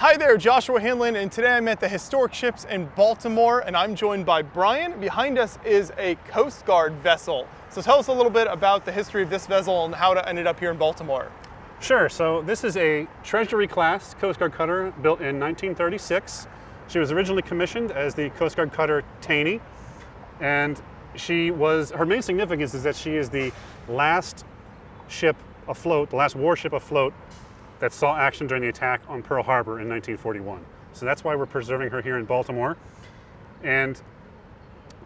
Hi there, Joshua Hanlon, and today I'm at the historic ships in Baltimore, and I'm joined by Brian. Behind us is a Coast Guard vessel. So tell us a little bit about the history of this vessel and how it ended up here in Baltimore. Sure, so this is a Treasury class Coast Guard cutter built in 1936. She was originally commissioned as the Coast Guard cutter Taney, and her main significance is that she is the last ship afloat, the last warship afloat that saw action during the attack on Pearl Harbor in 1941. So that's why we're preserving her here in Baltimore. And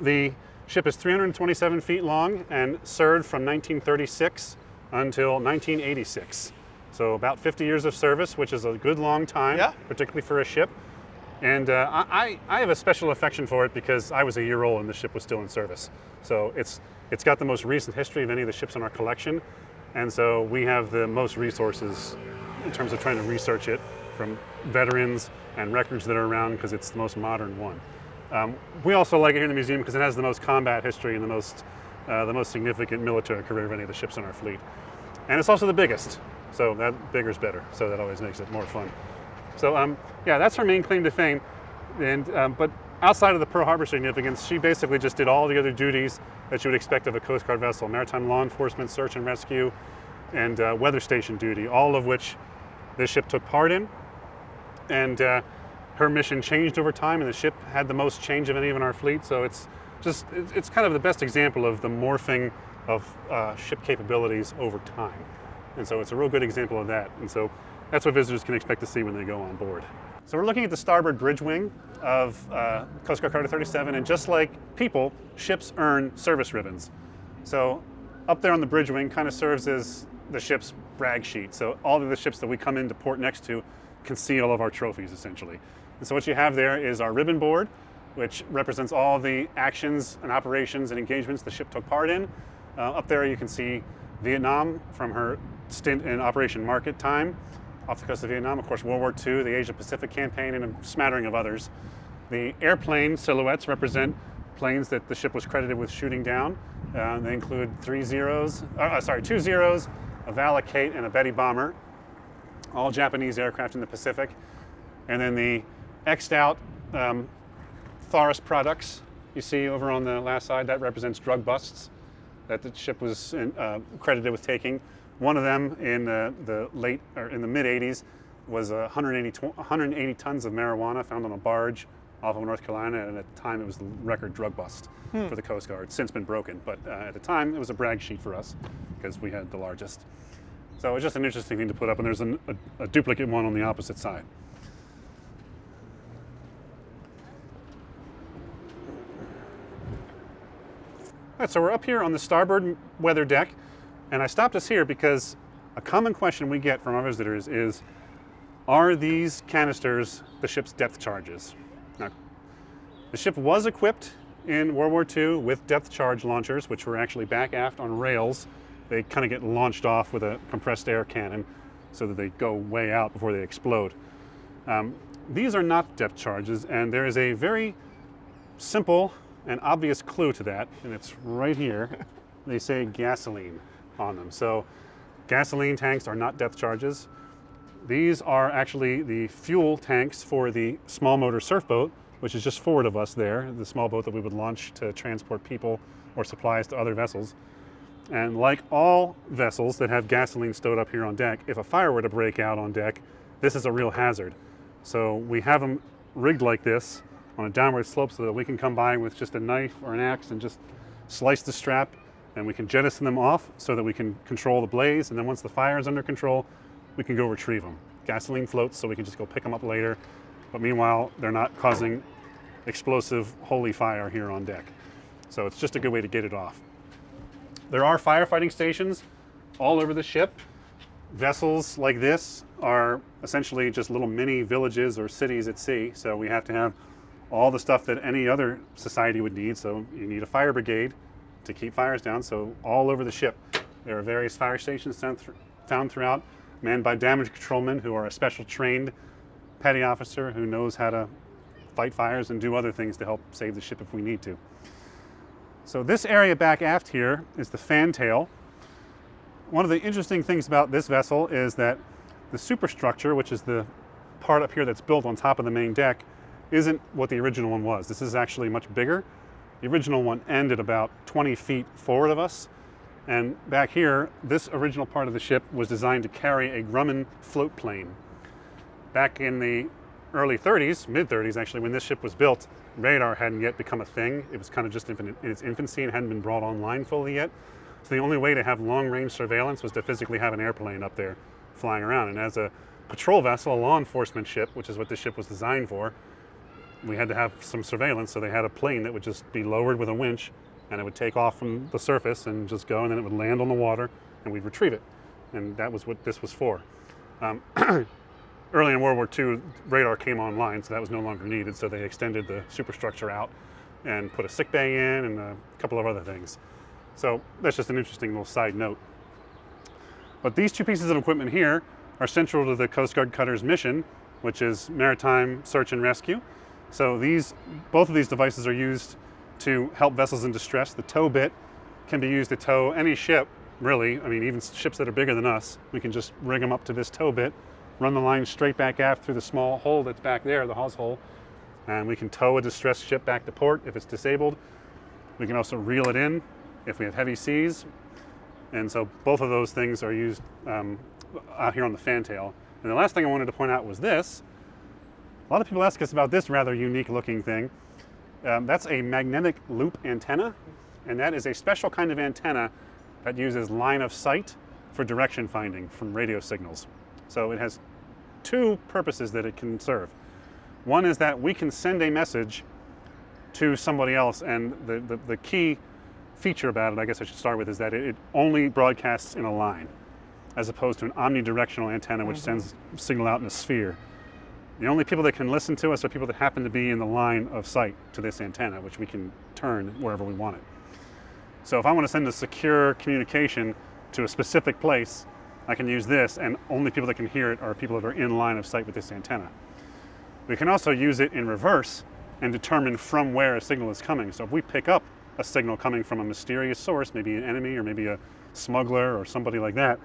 the ship is 327 feet long and served from 1936 until 1986. So about 50 years of service, which is a good long time, particularly for a ship. And I have a special affection for it because I was a year old and the ship was still in service. So it's got the most recent history of any of the ships in our collection. And so we have the most resources in terms of trying to research it from veterans and records that are around because it's the most modern one. We also like it here in the museum because it has the most combat history and the most significant military career of any of the ships in our fleet. And it's also the biggest, so that bigger's better, so that always makes it more fun. So yeah, that's her main claim to fame. And but outside of the Pearl Harbor significance, she basically just did all the other duties that you would expect of a Coast Guard vessel: maritime law enforcement, search and rescue, and weather station duty, all of which this ship took part in. And her mission changed over time, and the ship had the most change of any of in our fleet. So it's kind of the best example of the morphing of ship capabilities over time. And so it's a real good example of that. And so that's what visitors can expect to see when they go on board. So we're looking at the starboard bridge wing of Coast Guard Cutter 37, and just like people, ships earn service ribbons. So up there on the bridge wing kind of serves as the ship's brag sheet. So all of the ships that we come into port next to can see all of our trophies, essentially. And so what you have there is our ribbon board, which represents all the actions and operations and engagements the ship took part in. Up there you can see Vietnam from her stint in Operation Market Time off the coast of Vietnam, of course World War II, the Asia Pacific campaign, and a smattering of others. The airplane silhouettes represent planes that the ship was credited with shooting down. They include two Zeros, a Valakate, and a Betty bomber, all Japanese aircraft in the Pacific. And then the X'd out Tharis products you see over on the last side, that represents drug busts that the ship was credited with taking. One of them in the mid 80s was 180 tons of marijuana found on a barge off of North Carolina, and at the time it was the record drug bust for the Coast Guard. It's since been broken, but at the time it was a brag sheet for us because we had the largest. So it's just an interesting thing to put up, and there's a duplicate one on the opposite side. All right, so we're up here on the starboard weather deck, and I stopped us here because a common question we get from our visitors is, are these canisters the ship's depth charges? Now, the ship was equipped in World War II with depth charge launchers, which were actually back aft on rails. They kind of get launched off with a compressed air cannon so that they go way out before they explode. These are not depth charges, and there is a very simple and obvious clue to that, and it's right here. They say gasoline on them. So gasoline tanks are not depth charges. These are actually the fuel tanks for the small motor surf boat, which is just forward of us there, the small boat that we would launch to transport people or supplies to other vessels. And like all vessels that have gasoline stowed up here on deck, if a fire were to break out on deck, this is a real hazard. So we have them rigged like this on a downward slope so that we can come by with just a knife or an axe and just slice the strap, and we can jettison them off so that we can control the blaze, and then once the fire is under control, we can go retrieve them. Gasoline floats, so we can just go pick them up later, but meanwhile they're not causing explosive holy fire here on deck. So it's just a good way to get it off. There are firefighting stations all over the ship. Vessels like this are essentially just little mini villages or cities at sea, so we have to have all the stuff that any other society would need. So you need a fire brigade to keep fires down. So all over the ship there are various fire stations found throughout, manned by damage controlmen who are a special trained petty officer who knows how to fight fires and do other things to help save the ship if we need to. So this area back aft here is the Fantail. One of the interesting things about this vessel is that the superstructure, which is the part up here that's built on top of the main deck isn't what the original one was. This is actually much bigger. The original one ended about 20 feet forward of us. And back here, this original part of the ship was designed to carry a Grumman float plane. Back in the early 30s, mid-30s actually, when this ship was built, radar hadn't yet become a thing. It was kind of just in its infancy and hadn't been brought online fully yet. So the only way to have long-range surveillance was to physically have an airplane up there flying around. And as a patrol vessel, a law enforcement ship, which is what this ship was designed for, we had to have some surveillance, so they had a plane that would just be lowered with a winch, and it would take off from the surface and just go, and then it would land on the water, and we'd retrieve it. And that was what this was for. Early in World War II, radar came online, so that was no longer needed, so they extended the superstructure out and put a sick bay in and a couple of other things. So that's just an interesting little side note. But these two pieces of equipment here are central to the Coast Guard cutter's mission, which is maritime search and rescue. So both of these devices are used to help vessels in distress. The tow bit can be used to tow any ship, really. I mean, even ships that are bigger than us, we can just rig them up to this tow bit, run the line straight back aft through the small hole that's back there, the hawse hole, and we can tow a distressed ship back to port if it's disabled. We can also reel it in if we have heavy seas. And so both of those things are used out here on the Fantail. And the last thing I wanted to point out was this. A lot of people ask us about this rather unique looking thing. That's a magnetic loop antenna, and that is a special kind of antenna that uses line of sight for direction finding from radio signals. So it has two purposes that it can serve. One is that we can send a message to somebody else, and the key feature about it, I guess I should start with, is that it only broadcasts in a line, as opposed to an omnidirectional antenna which sends signal out in a sphere. The only people that can listen to us are people that happen to be in the line of sight to this antenna, which we can turn wherever we want it. So if I want to send a secure communication to a specific place, I can use this, and only people that can hear it are people that are in line of sight with this antenna. We can also use it in reverse and determine from where a signal is coming. So if we pick up a signal coming from a mysterious source, maybe an enemy or maybe a smuggler or somebody like that,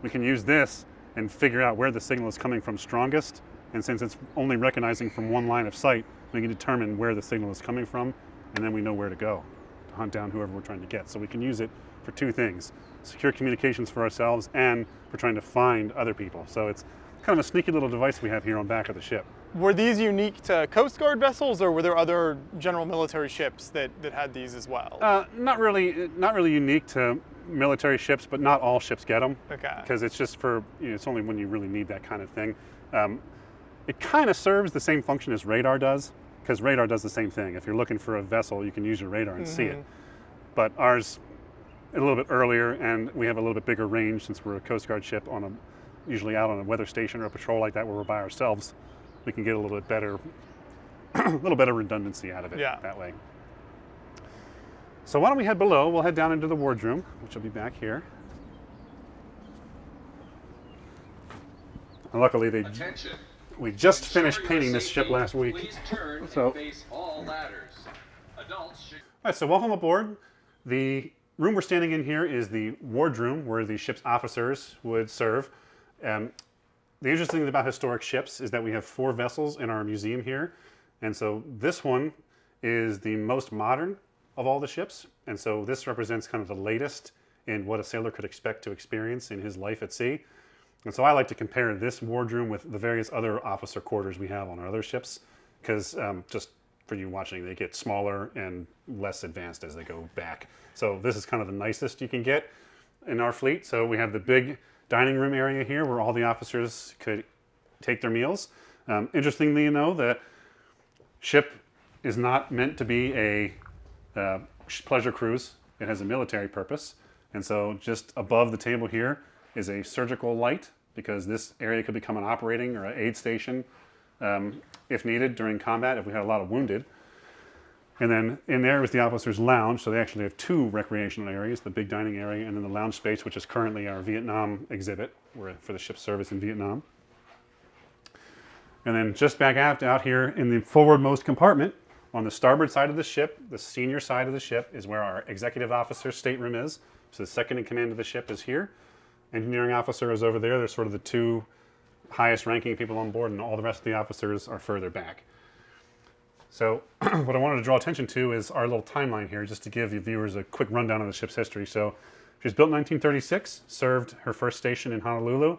we can use this and figure out where the signal is coming from strongest. And since it's only recognizing from one line of sight, we can determine where the signal is coming from, and then we know where to go to hunt down whoever we're trying to get. So we can use it for two things: secure communications for ourselves, and for trying to find other people. So it's kind of a sneaky little device we have here on back of the ship. Were these unique to Coast Guard vessels, or were there other general military ships that had these as well? Not really unique to military ships, but not all ships get them. Okay. Because it's just for, it's only when you really need that kind of thing. It kind of serves the same function as radar does, because radar does the same thing. If you're looking for a vessel, you can use your radar and see it. But ours, a little bit earlier, and we have a little bit bigger range since we're a Coast Guard ship usually out on a weather station or a patrol like that where we're by ourselves. We can get a little bit better, redundancy out of it that way. So why don't we head below? We'll head down into the wardroom, which will be back here. And luckily, we just finished painting this ship last week. All right, so welcome aboard. The room we're standing in here is the wardroom, where the ship's officers would serve. The interesting thing about historic ships is that we have 4 vessels in our museum here. And so this one is the most modern of all the ships. And so this represents kind of the latest in what a sailor could expect to experience in his life at sea. And so I like to compare this wardroom with the various other officer quarters we have on our other ships, because just for you watching, they get smaller and less advanced as they go back. So this is kind of the nicest you can get in our fleet. So we have the big dining room area here where all the officers could take their meals. Interestingly, the ship is not meant to be a pleasure cruise. It has a military purpose. And so just above the table here is a surgical light, because this area could become an operating or an aid station if needed during combat, if we had a lot of wounded. And then in there is the officers' lounge, so they actually have 2 recreational areas, the big dining area and then the lounge space, which is currently our Vietnam exhibit for the ship's service in Vietnam. And then just back aft out here in the forwardmost compartment, on the starboard side of the ship, the senior side of the ship, is where our executive officer's stateroom is. So the second in command of the ship is here. Engineering officer is over there. They're sort of the 2 highest ranking people on board, and all the rest of the officers are further back. So what I wanted to draw attention to is our little timeline here, just to give you viewers a quick rundown of the ship's history. So she was built in 1936, served her first station in Honolulu,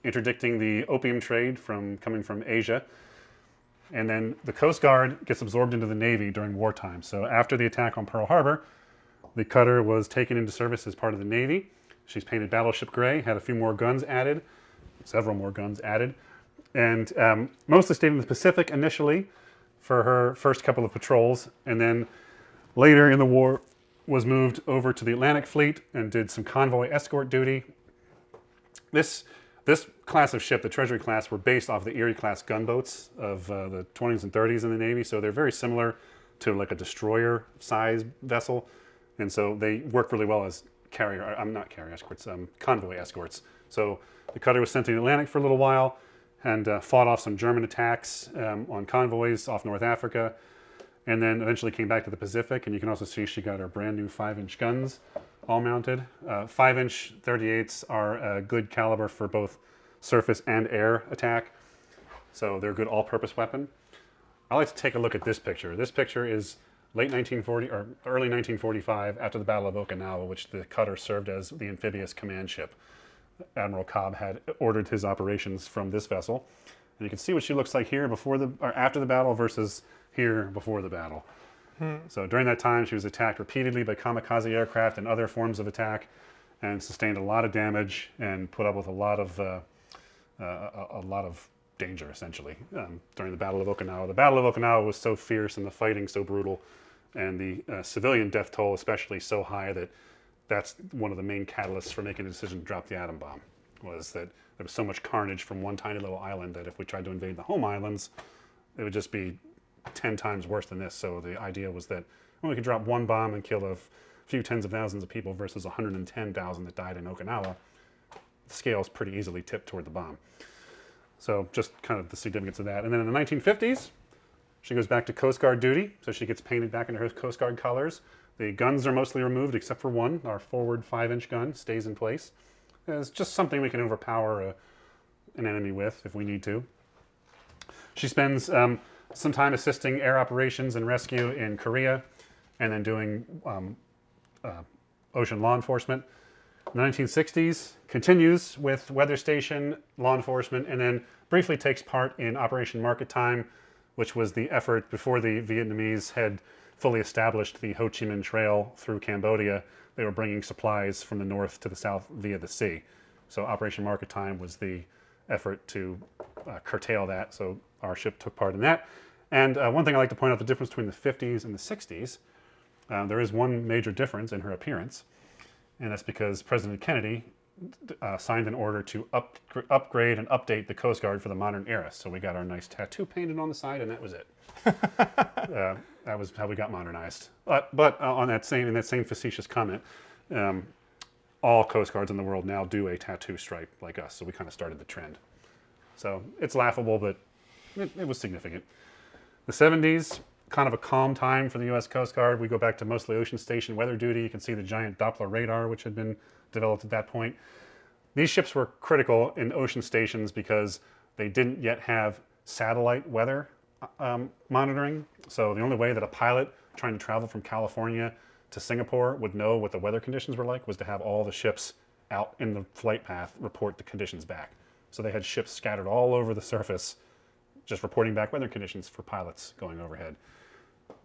interdicting the opium trade coming from Asia. And then the Coast Guard gets absorbed into the Navy during wartime. So after the attack on Pearl Harbor, the cutter was taken into service as part of the Navy. She's painted battleship gray, had a few more guns added, several more guns added, and mostly stayed in the Pacific initially for her first couple of patrols, and then later in the war was moved over to the Atlantic Fleet and did some convoy escort duty. This class of ship, the Treasury class, were based off the Erie class gunboats of the 20s and 30s in the Navy, so they're very similar to like a destroyer size vessel, and so they work really well as convoy escorts. So the cutter was sent to the Atlantic for a little while and fought off some German attacks on convoys off North Africa, and then eventually came back to the Pacific. And you can also see she got her brand new 5-inch guns all mounted. 5-inch 38s are a good caliber for both surface and air attack, so they're a good all-purpose weapon. I like to take a look at this picture. This picture is late 1940 or early 1945, after the Battle of Okinawa, which the cutter served as the amphibious command ship. Admiral Cobb had ordered his operations from this vessel, and you can see what she looks like here after the battle versus here before the battle. So during that time, she was attacked repeatedly by kamikaze aircraft and other forms of attack, and sustained a lot of damage and put up with a lot of danger, essentially, during the Battle of Okinawa. The Battle of Okinawa was so fierce and the fighting so brutal, and the civilian death toll especially so high, that that's one of the main catalysts for making the decision to drop the atom bomb, was that there was so much carnage from one tiny little island that if we tried to invade the home islands, it would just be 10 times worse than this. So the idea was that we could drop one bomb and kill a few tens of thousands of people versus 110,000 that died in Okinawa, the scale's pretty easily tipped toward the bomb. So just kind of the significance of that. And then in the 1950s, she goes back to Coast Guard duty, so she gets painted back into her Coast Guard colors. The guns are mostly removed except for one. Our forward 5-inch gun stays in place. It's just something we can overpower an enemy with if we need to. She spends some time assisting air operations and rescue in Korea, and then doing ocean law enforcement. In the 1960s, continues with weather station, law enforcement, and then briefly takes part in Operation Market Time, which was the effort before the Vietnamese had fully established the Ho Chi Minh Trail through Cambodia. They were bringing supplies from the north to the south via the sea. So Operation Market Time was the effort to curtail that, so our ship took part in that. And one thing I like to point out, the difference between the 50s and the 60s, there is one major difference in her appearance, and that's because President Kennedy signed an order to upgrade and update the Coast Guard for the modern era. So we got our nice tattoo painted on the side, and that was it. That was how we got modernized. But in that same facetious comment, all Coast Guards in the world now do a tattoo stripe like us, so we kind of started the trend. So it's laughable, but it was significant. The 70s, kind of a calm time for the U.S. Coast Guard. We go back to mostly ocean station weather duty. You can see the giant Doppler radar, which had been developed at that point. These ships were critical in ocean stations because they didn't yet have satellite weather monitoring. So the only way that a pilot trying to travel from California to Singapore would know what the weather conditions were like was to have all the ships out in the flight path report the conditions back. So they had ships scattered all over the surface just reporting back weather conditions for pilots going overhead.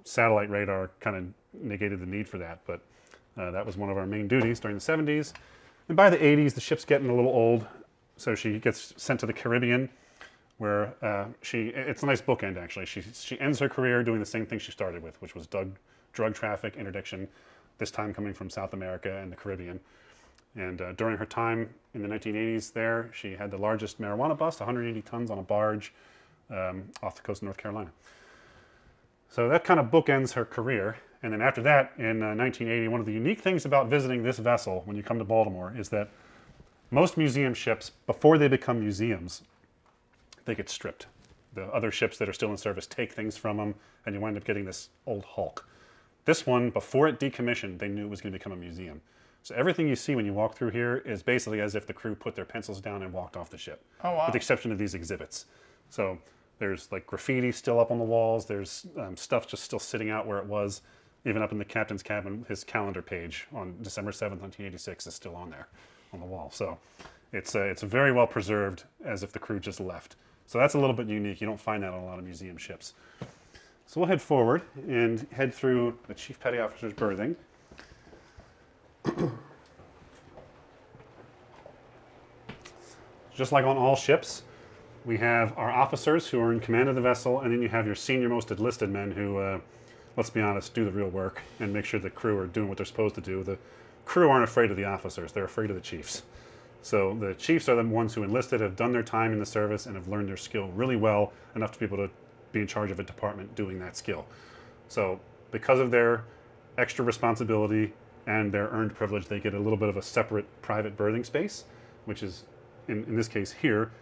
Satellite radar kind of negated the need for that, but that was one of our main duties during the 70s. And by the 80s, the ship's getting a little old, so she gets sent to the Caribbean, where it's a nice bookend, actually. She ends her career doing the same thing she started with, which was drug traffic interdiction, this time coming from South America and the Caribbean. And during her time in the 1980s there, she had the largest marijuana bust, 180 tons on a barge off the coast of North Carolina. So that kind of bookends her career. And then after that, in 1980, one of the unique things about visiting this vessel when you come to Baltimore is that most museum ships, before they become museums, they get stripped. The other ships that are still in service take things from them, and you wind up getting this old hulk. This one, before it decommissioned, they knew it was going to become a museum. So everything you see when you walk through here is basically as if the crew put their pencils down and walked off the ship. Oh, wow. With the exception of these exhibits. So there's like graffiti still up on the walls. There's stuff just still sitting out where it was. Even up in the captain's cabin, his calendar page on December 7th, 1986 is still on there on the wall. So it's very well preserved as if the crew just left. So that's a little bit unique. You don't find that on a lot of museum ships. So we'll head forward and head through the Chief Petty Officer's berthing. Just like on all ships, we have our officers who are in command of the vessel, and then you have your senior most enlisted men who, let's be honest, do the real work and make sure the crew are doing what they're supposed to do. The crew aren't afraid of the officers, they're afraid of the chiefs. So the chiefs are the ones who enlisted, have done their time in the service, and have learned their skill really well, enough to be able to be in charge of a department doing that skill. So because of their extra responsibility and their earned privilege, they get a little bit of a separate private berthing space, which is, in this case here,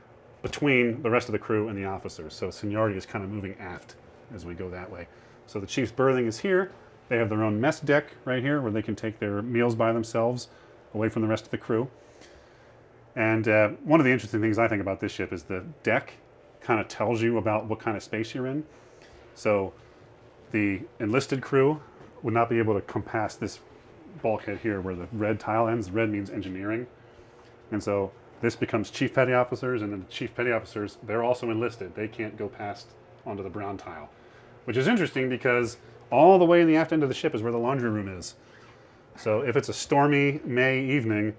between the rest of the crew and the officers. So seniority is kind of moving aft as we go that way. So the chief's berthing is here. They have their own mess deck right here where they can take their meals by themselves away from the rest of the crew. And one of the interesting things I think about this ship is the deck kind of tells you about what kind of space you're in. So the enlisted crew would not be able to come past this bulkhead here where the red tile ends. Red means engineering. And so this becomes Chief Petty Officers, and then the Chief Petty Officers, they're also enlisted. They can't go past onto the brown tile, which is interesting because all the way in the aft end of the ship is where the laundry room is. So if it's a stormy May evening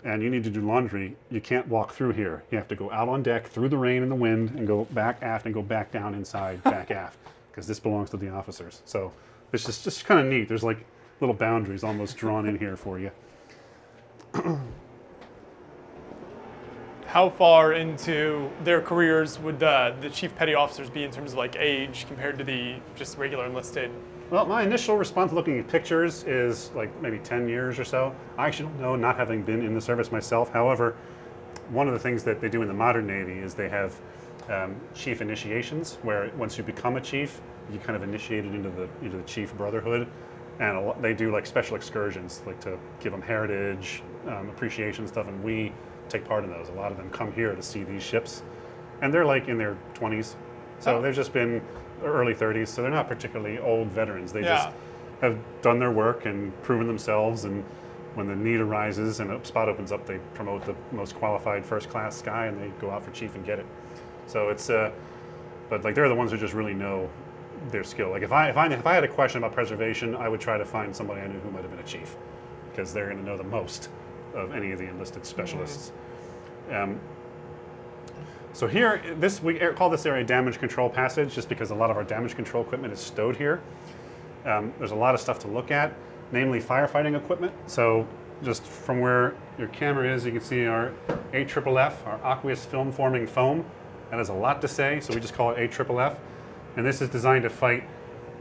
and you need to do laundry, you can't walk through here. You have to go out on deck through the rain and the wind and go back aft and go back down inside, back aft, because this belongs to the officers. So it's just kind of neat. There's like little boundaries almost drawn in here for you. How far into their careers would the Chief Petty Officers be in terms of like age compared to the just regular enlisted? Well, my initial response looking at pictures is like maybe 10 years or so. I actually don't know, not having been in the service myself. However, one of the things that they do in the modern Navy is they have chief initiations, where once you become a chief, you kind of initiated into the chief brotherhood. And they do like special excursions, like to give them heritage, appreciation stuff, and we take part in those. A lot of them come here to see these ships, and they're like in their 20s. So they've just been early 30s, so they're not particularly old veterans. They just have done their work and proven themselves, and when the need arises and a spot opens up, they promote the most qualified first class guy and they go out for chief and get it. So it's, but like they're the ones who just really know their skill. Like if I had a question about preservation, I would try to find somebody I knew who might have been a chief, because they're going to know the most of any of the enlisted specialists. So here, we call this area damage control passage, just because a lot of our damage control equipment is stowed here. There's a lot of stuff to look at, namely firefighting equipment. So just from where your camera is, you can see our AFFF, our aqueous film forming foam. That has a lot to say, so we just call it AFFF. And this is designed to fight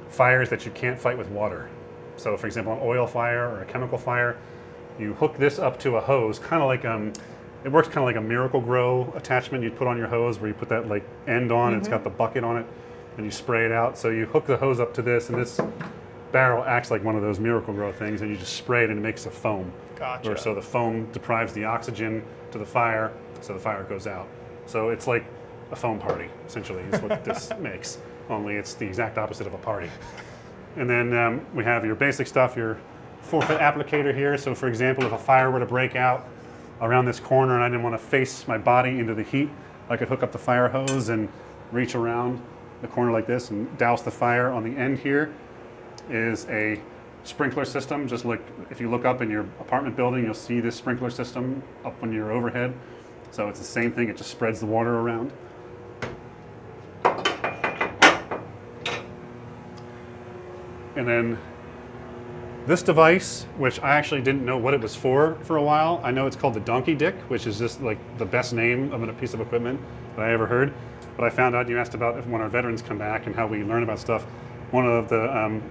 fires that you can't fight with water. So for example, an oil fire or a chemical fire, you hook this up to a hose, kind of like it works kind of like a Miracle-Gro attachment you'd put on your hose, where you put that like end on, and it's got the bucket on it, and you spray it out. So you hook the hose up to this, and this barrel acts like one of those Miracle-Gro things, and you just spray it and it makes a foam. Gotcha. So the foam deprives the oxygen to the fire, so the fire goes out. So it's like a foam party, essentially, is what this makes, only it's the exact opposite of a party. And then we have your basic stuff, your 4-foot applicator here. So for example, if a fire were to break out around this corner and I didn't want to face my body into the heat, I could hook up the fire hose and reach around the corner like this and douse the fire. On the end here is a sprinkler system. Just like if you look up in your apartment building, you'll see this sprinkler system up on your overhead. So it's the same thing, it just spreads the water around. And then this device, which I actually didn't know what it was for a while. I know it's called the donkey dick, which is just like the best name of a piece of equipment that I ever heard. But I found out, you asked about when our veterans come back and how we learn about stuff. One of the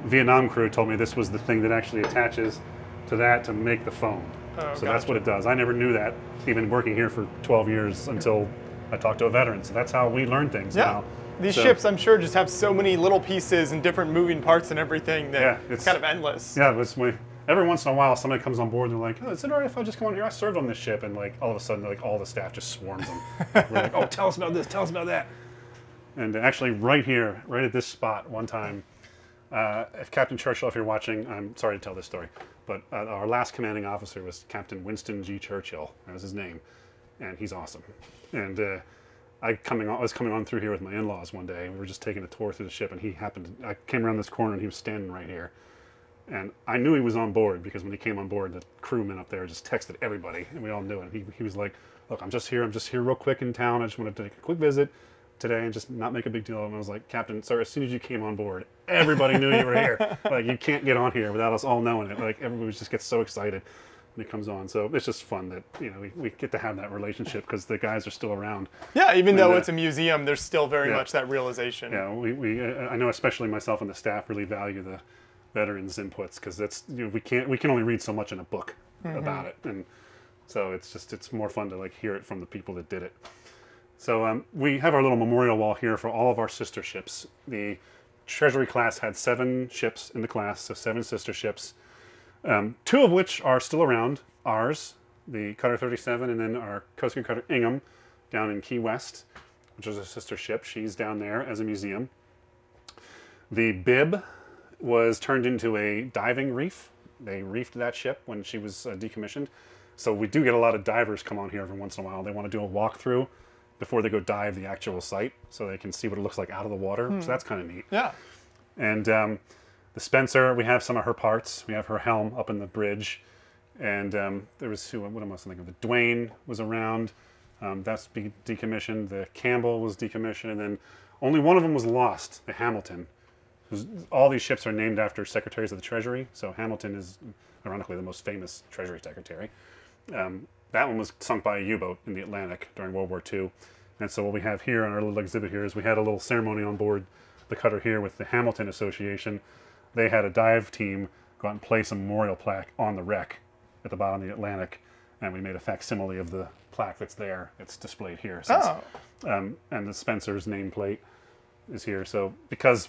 Vietnam crew told me this was the thing that actually attaches to that to make the foam. Oh, so gotcha. That's what it does. I never knew that, even working here for 12 years until I talked to a veteran. So that's how we learn things now. These ships, I'm sure, just have so many little pieces and different moving parts and everything that Yeah, it's kind of endless. Yeah, every once in a while, somebody comes on board and they're like, "Oh, is it all right if I just come on here? I served on this ship." And like all of a sudden, like all the staff just swarms them. We're like, "Oh, tell us about this. Tell us about that." And actually, right here, right at this spot, one time, if Captain Churchill, if you're watching, I'm sorry to tell this story, but our last commanding officer was Captain Winston G. Churchill. That was his name, and he's awesome. And I was coming on through here with my in-laws one day. We were just taking a tour through the ship, and I came around this corner, and he was standing right here. And I knew he was on board because when he came on board, the crewmen up there just texted everybody, and we all knew it. He was like, "Look, I'm just here real quick in town. I just wanted to take a quick visit today and just not make a big deal." And I was like, "Captain, sir, as soon as you came on board, everybody knew you were here. Like, you can't get on here without us all knowing it." Like, everybody just gets so excited when it comes on. So it's just fun that, you know, we get to have that relationship because the guys are still around. Yeah, even though it's a museum, there's still very much that realization. Yeah, I know especially myself and the staff really value the veterans' inputs because that's, you know, we can only read so much in a book about it, and so it's more fun to like hear it from the people that did it. So we have our little memorial wall here for all of our sister ships. The Treasury class had 7 ships in the class, so 7 sister ships, 2 of which are still around. Ours, the Cutter 37, and then our Coast Guard Cutter Ingham down in Key West, which is a sister ship. She's down there as a museum. The Bib was turned into a diving reef. They reefed that ship when she was decommissioned. So we do get a lot of divers come on here every once in a while. They want to do a walkthrough before they go dive the actual site so they can see what it looks like out of the water. So that's kind of neat. Yeah. And the Spencer, we have some of her parts. We have her helm up in the bridge. And there was what am I thinking of? The Dwayne was around. That's decommissioned. The Campbell was decommissioned. And then only one of them was lost, the Hamilton. All these ships are named after secretaries of the Treasury. So Hamilton is, ironically, the most famous Treasury secretary. That one was sunk by a U-boat in the Atlantic during World War II. And so what we have here on our little exhibit here is we had a little ceremony on board the cutter here with the Hamilton Association. They had a dive team go out and place a memorial plaque on the wreck at the bottom of the Atlantic. And we made a facsimile of the plaque that's there. It's displayed here. And the Spencer's nameplate is here. So because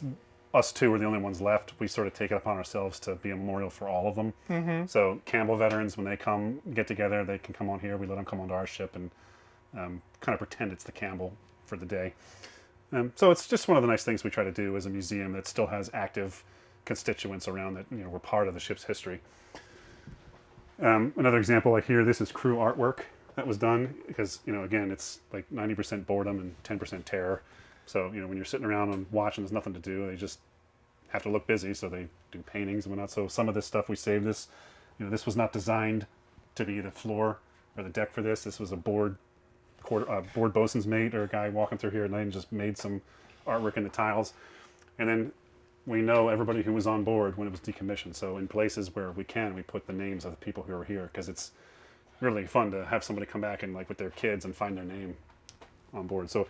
us 2 were the only ones left, we sort of take it upon ourselves to be a memorial for all of them. So Campbell veterans, when they come get together, they can come on here. We let them come onto our ship and kind of pretend it's the Campbell for the day. So it's just one of the nice things we try to do as a museum that still has active constituents around that, you know, were part of the ship's history. Another example, like here, this is crew artwork that was done because, you know, again, it's like 90% boredom and 10% terror. So, you know, when you're sitting around and watching, there's nothing to do. They just have to look busy, so they do paintings and whatnot. So some of this stuff, we saved this. You know, this was not designed to be the floor or the deck for this. This was a board bosun's mate or a guy walking through here at night and just made some artwork in the tiles. And then we know everybody who was on board when it was decommissioned. So in places where we can, we put the names of the people who were here because it's really fun to have somebody come back and like with their kids and find their name on board. So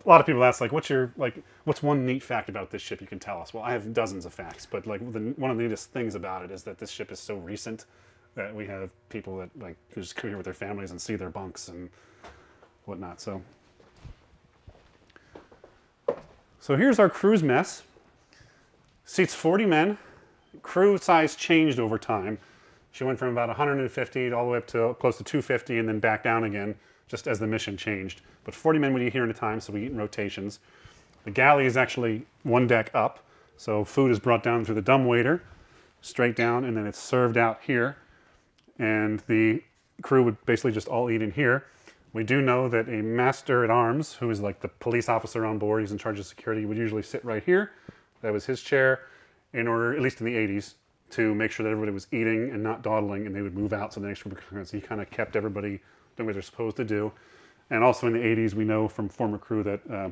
a lot of people ask, like, what's one neat fact about this ship you can tell us? Well, I have dozens of facts, but like one of the neatest things about it is that this ship is so recent that we have people that like who just come here with their families and see their bunks and whatnot. So here's our crew's mess. Seats 40 men. Crew size changed over time. She went from about 150 all the way up to close to 250 and then back down again just as the mission changed. But 40 men would eat here at a time, so we eat in rotations. The galley is actually 1 deck up, so food is brought down through the dumbwaiter, straight down, and then it's served out here. And the crew would basically just all eat in here. We do know that a master-at-arms, who is like the police officer on board, he's in charge of security, would usually sit right here. That was his chair, in order, at least in the 80s, to make sure that everybody was eating and not dawdling, and they would move out to the next group. So he kind of kept everybody doing what they're supposed to do. And also in the 80s, we know from former crew that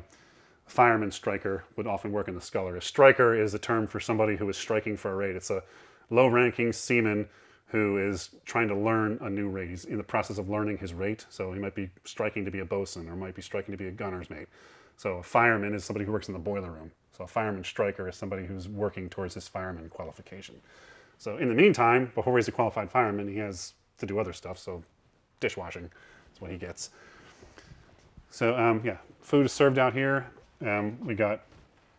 fireman striker would often work in the scullery. A striker is a term for somebody who is striking for a rate. It's a low-ranking seaman who is trying to learn a new rate. He's in the process of learning his rate, so he might be striking to be a bosun or might be striking to be a gunner's mate. So a fireman is somebody who works in the boiler room. So a fireman striker is somebody who's working towards his fireman qualification. So in the meantime, before he's a qualified fireman, he has to do other stuff, so dishwashing is what he gets. So yeah, food is served out here. We got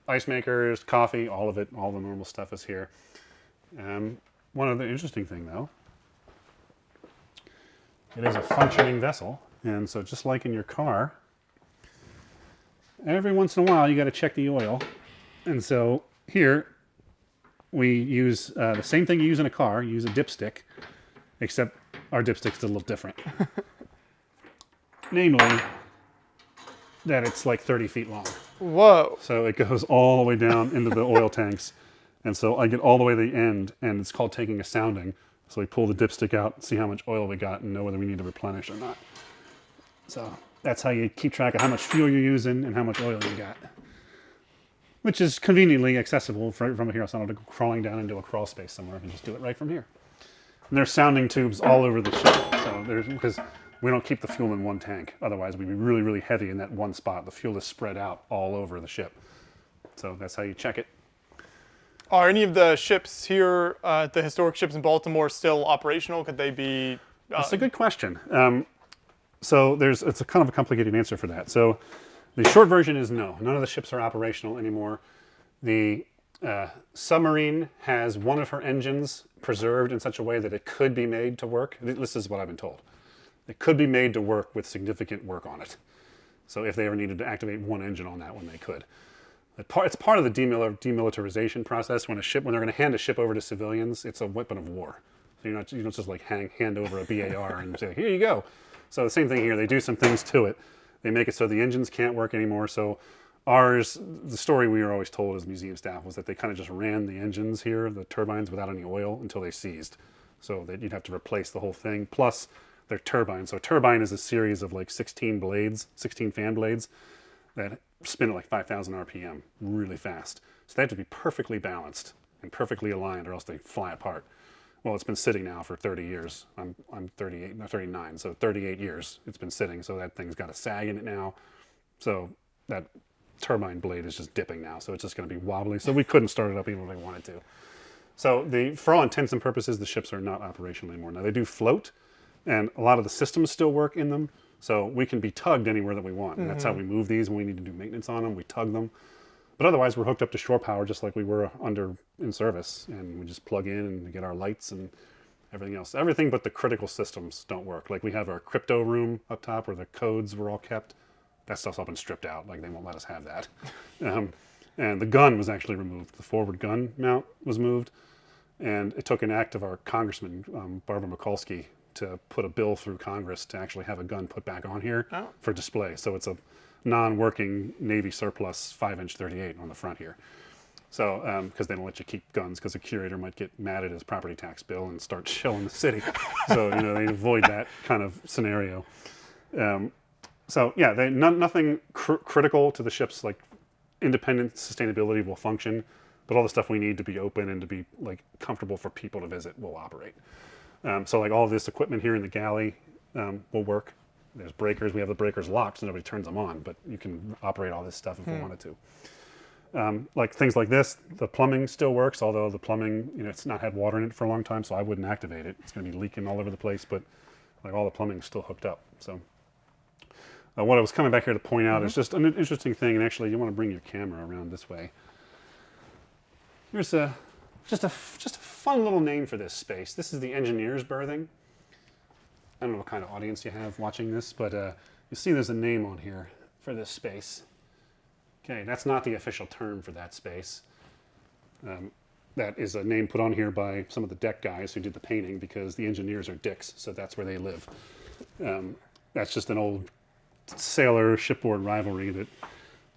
ice makers, coffee, all of it, all the normal stuff is here. one other interesting thing, though, it is a functioning vessel, and so just like in your car, every once in a while you got to check the oil. And so here we use the same thing you use in a car. You use a dipstick, except our dipstick's a little different. Namely, that it's like 30 feet long. Whoa. So it goes all the way down into the oil tanks. And so I get all the way to the end, and it's called taking a sounding. So we pull the dipstick out, see how much oil we got, and know whether we need to replenish or not. So that's how you keep track of how much fuel you're using and how much oil you got. Which is conveniently accessible from here. So I don't have to go crawling down into a crawl space somewhere. I can just do it right from here. And there's sounding tubes all over the ship. So there's, because we don't keep the fuel in one tank. Otherwise, we'd be really, really heavy in that one spot. The fuel is spread out all over the ship. So that's how you check it. Are any of the ships here, the historic ships in Baltimore, still operational? Could they be? That's a good question. So it's a kind of a complicated answer for that. So the short version is no. None of the ships are operational anymore. The submarine has one of her engines preserved in such a way that it could be made to work. This is what I've been told. It could be made to work with significant work on it. So if they ever needed to activate one engine on that one, they could. It's part of the demilitarization process. When they're going to hand a ship over to civilians, it's a weapon of war. So you don't just like hand over a BAR and say, here you go. So the same thing here. They do some things to it. They make it so the engines can't work anymore. So the story we were always told as museum staff was that they kind of just ran the engines here, the turbines, without any oil until they seized. So that you'd have to replace the whole thing. Plus their turbine. So a turbine is a series of like 16 fan blades that spin at like 5,000 RPM really fast. So they have to be perfectly balanced and perfectly aligned or else they fly apart. Well, it's been sitting now for 30 years. I'm 39, so 38 years it's been sitting. So that thing's got a sag in it now. So that turbine blade is just dipping now. So it's just going to be wobbly. So we couldn't start it up even if we wanted to. So for all intents and purposes, the ships are not operational anymore. Now they do float, and a lot of the systems still work in them. So we can be tugged anywhere that we want. And that's how we move these when we need to do maintenance on them. We tug them. But otherwise, we're hooked up to shore power just like we were in service. And we just plug in and get our lights and everything else. Everything but the critical systems don't work. Like we have our crypto room up top where the codes were all kept. That stuff's all been stripped out. Like they won't let us have that. And the gun was actually removed. The forward gun mount was moved. And it took an act of our congressman, Barbara Mikulski, to put a bill through Congress to actually have a gun put back on here for display. So it's a non-working Navy surplus 5-inch .38 on the front here. So, because they don't let you keep guns because a curator might get mad at his property tax bill and start shelling the city. So, they avoid that kind of scenario. So yeah, nothing critical to the ships, like independent sustainability will function, but all the stuff we need to be open and to be like comfortable for people to visit will operate. So like all of this equipment here in the galley will work. There's breakers. We have the breakers locked so nobody turns them on, but you can operate all this stuff if we wanted to. Like things like this, the plumbing still works, although the plumbing, it's not had water in it for a long time, so I wouldn't activate it. It's going to be leaking all over the place, but like all the plumbing's still hooked up. So what I was coming back here to point out is just an interesting thing, and actually you want to bring your camera around this way. Here's just a fun little name for this space. This is the engineer's berthing. I don't know what kind of audience you have watching this, but you see there's a name on here for this space. Okay, that's not the official term for that space. That is a name put on here by some of the deck guys who did the painting because the engineers are dicks, so that's where they live. That's just an old sailor shipboard rivalry that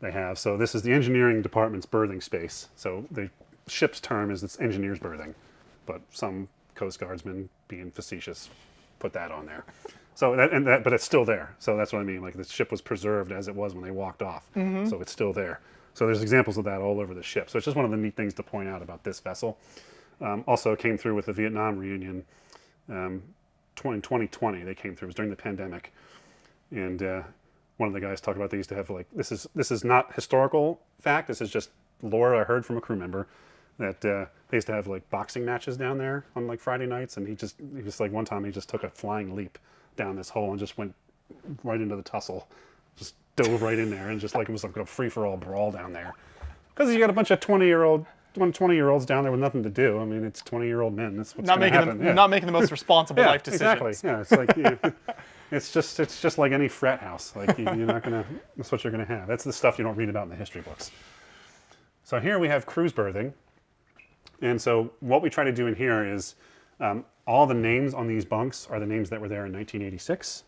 they have. So this is the engineering department's berthing space. So the ship's term is its engineer's berthing, but some Coast Guardsmen, being facetious, put that on there. So but it's still there. So that's what I mean. Like the ship was preserved as it was when they walked off. So it's still there. So there's examples of that all over the ship. So it's just one of the neat things to point out about this vessel. Also came through with the Vietnam reunion. 2020 they came through. It was during the pandemic. And one of the guys talked about they used to have like, this is not historical fact. This is just lore I heard from a crew member that they used to have like boxing matches down there on like Friday nights. And he was like one time he just took a flying leap down this hole and just went right into the tussle, just dove right in there and just like it was like a free-for-all brawl down there. Because you got a bunch of 20-year-old 20-year-olds down there with nothing to do. I mean, it's 20-year-old men. That's what's Not going to making happen. not making the most responsible Yeah, life decisions. exactly. Yeah, it's like it's just like any frat house. Like you're not gonna. That's what you're gonna have. That's the stuff you don't read about in the history books. So here we have cruise berthing, and so what we try to do in here is all the names on these bunks are the names that were there in 1986,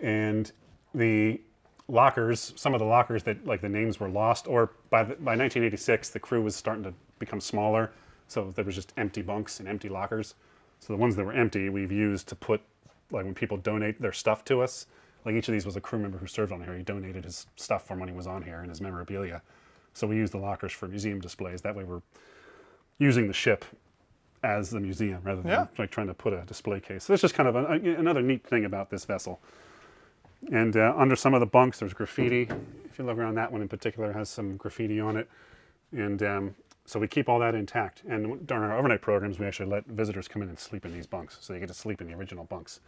and the lockers, some of the lockers that like the names were lost, or by 1986 the crew was starting to become smaller, so there was just empty bunks and empty lockers. So the ones that were empty we've used to put, like when people donate their stuff to us, like each of these was a crew member who served on here. He donated his stuff from when he was on here and his memorabilia. So we use the lockers for museum displays. That way we're using the ship as the museum rather than like trying to put a display case. So that's just kind of another neat thing about this vessel. And under some of the bunks, there's graffiti. If you look around, that one in particular has some graffiti on it. And so we keep all that intact. And during our overnight programs, we actually let visitors come in and sleep in these bunks. So they get to sleep in the original bunks.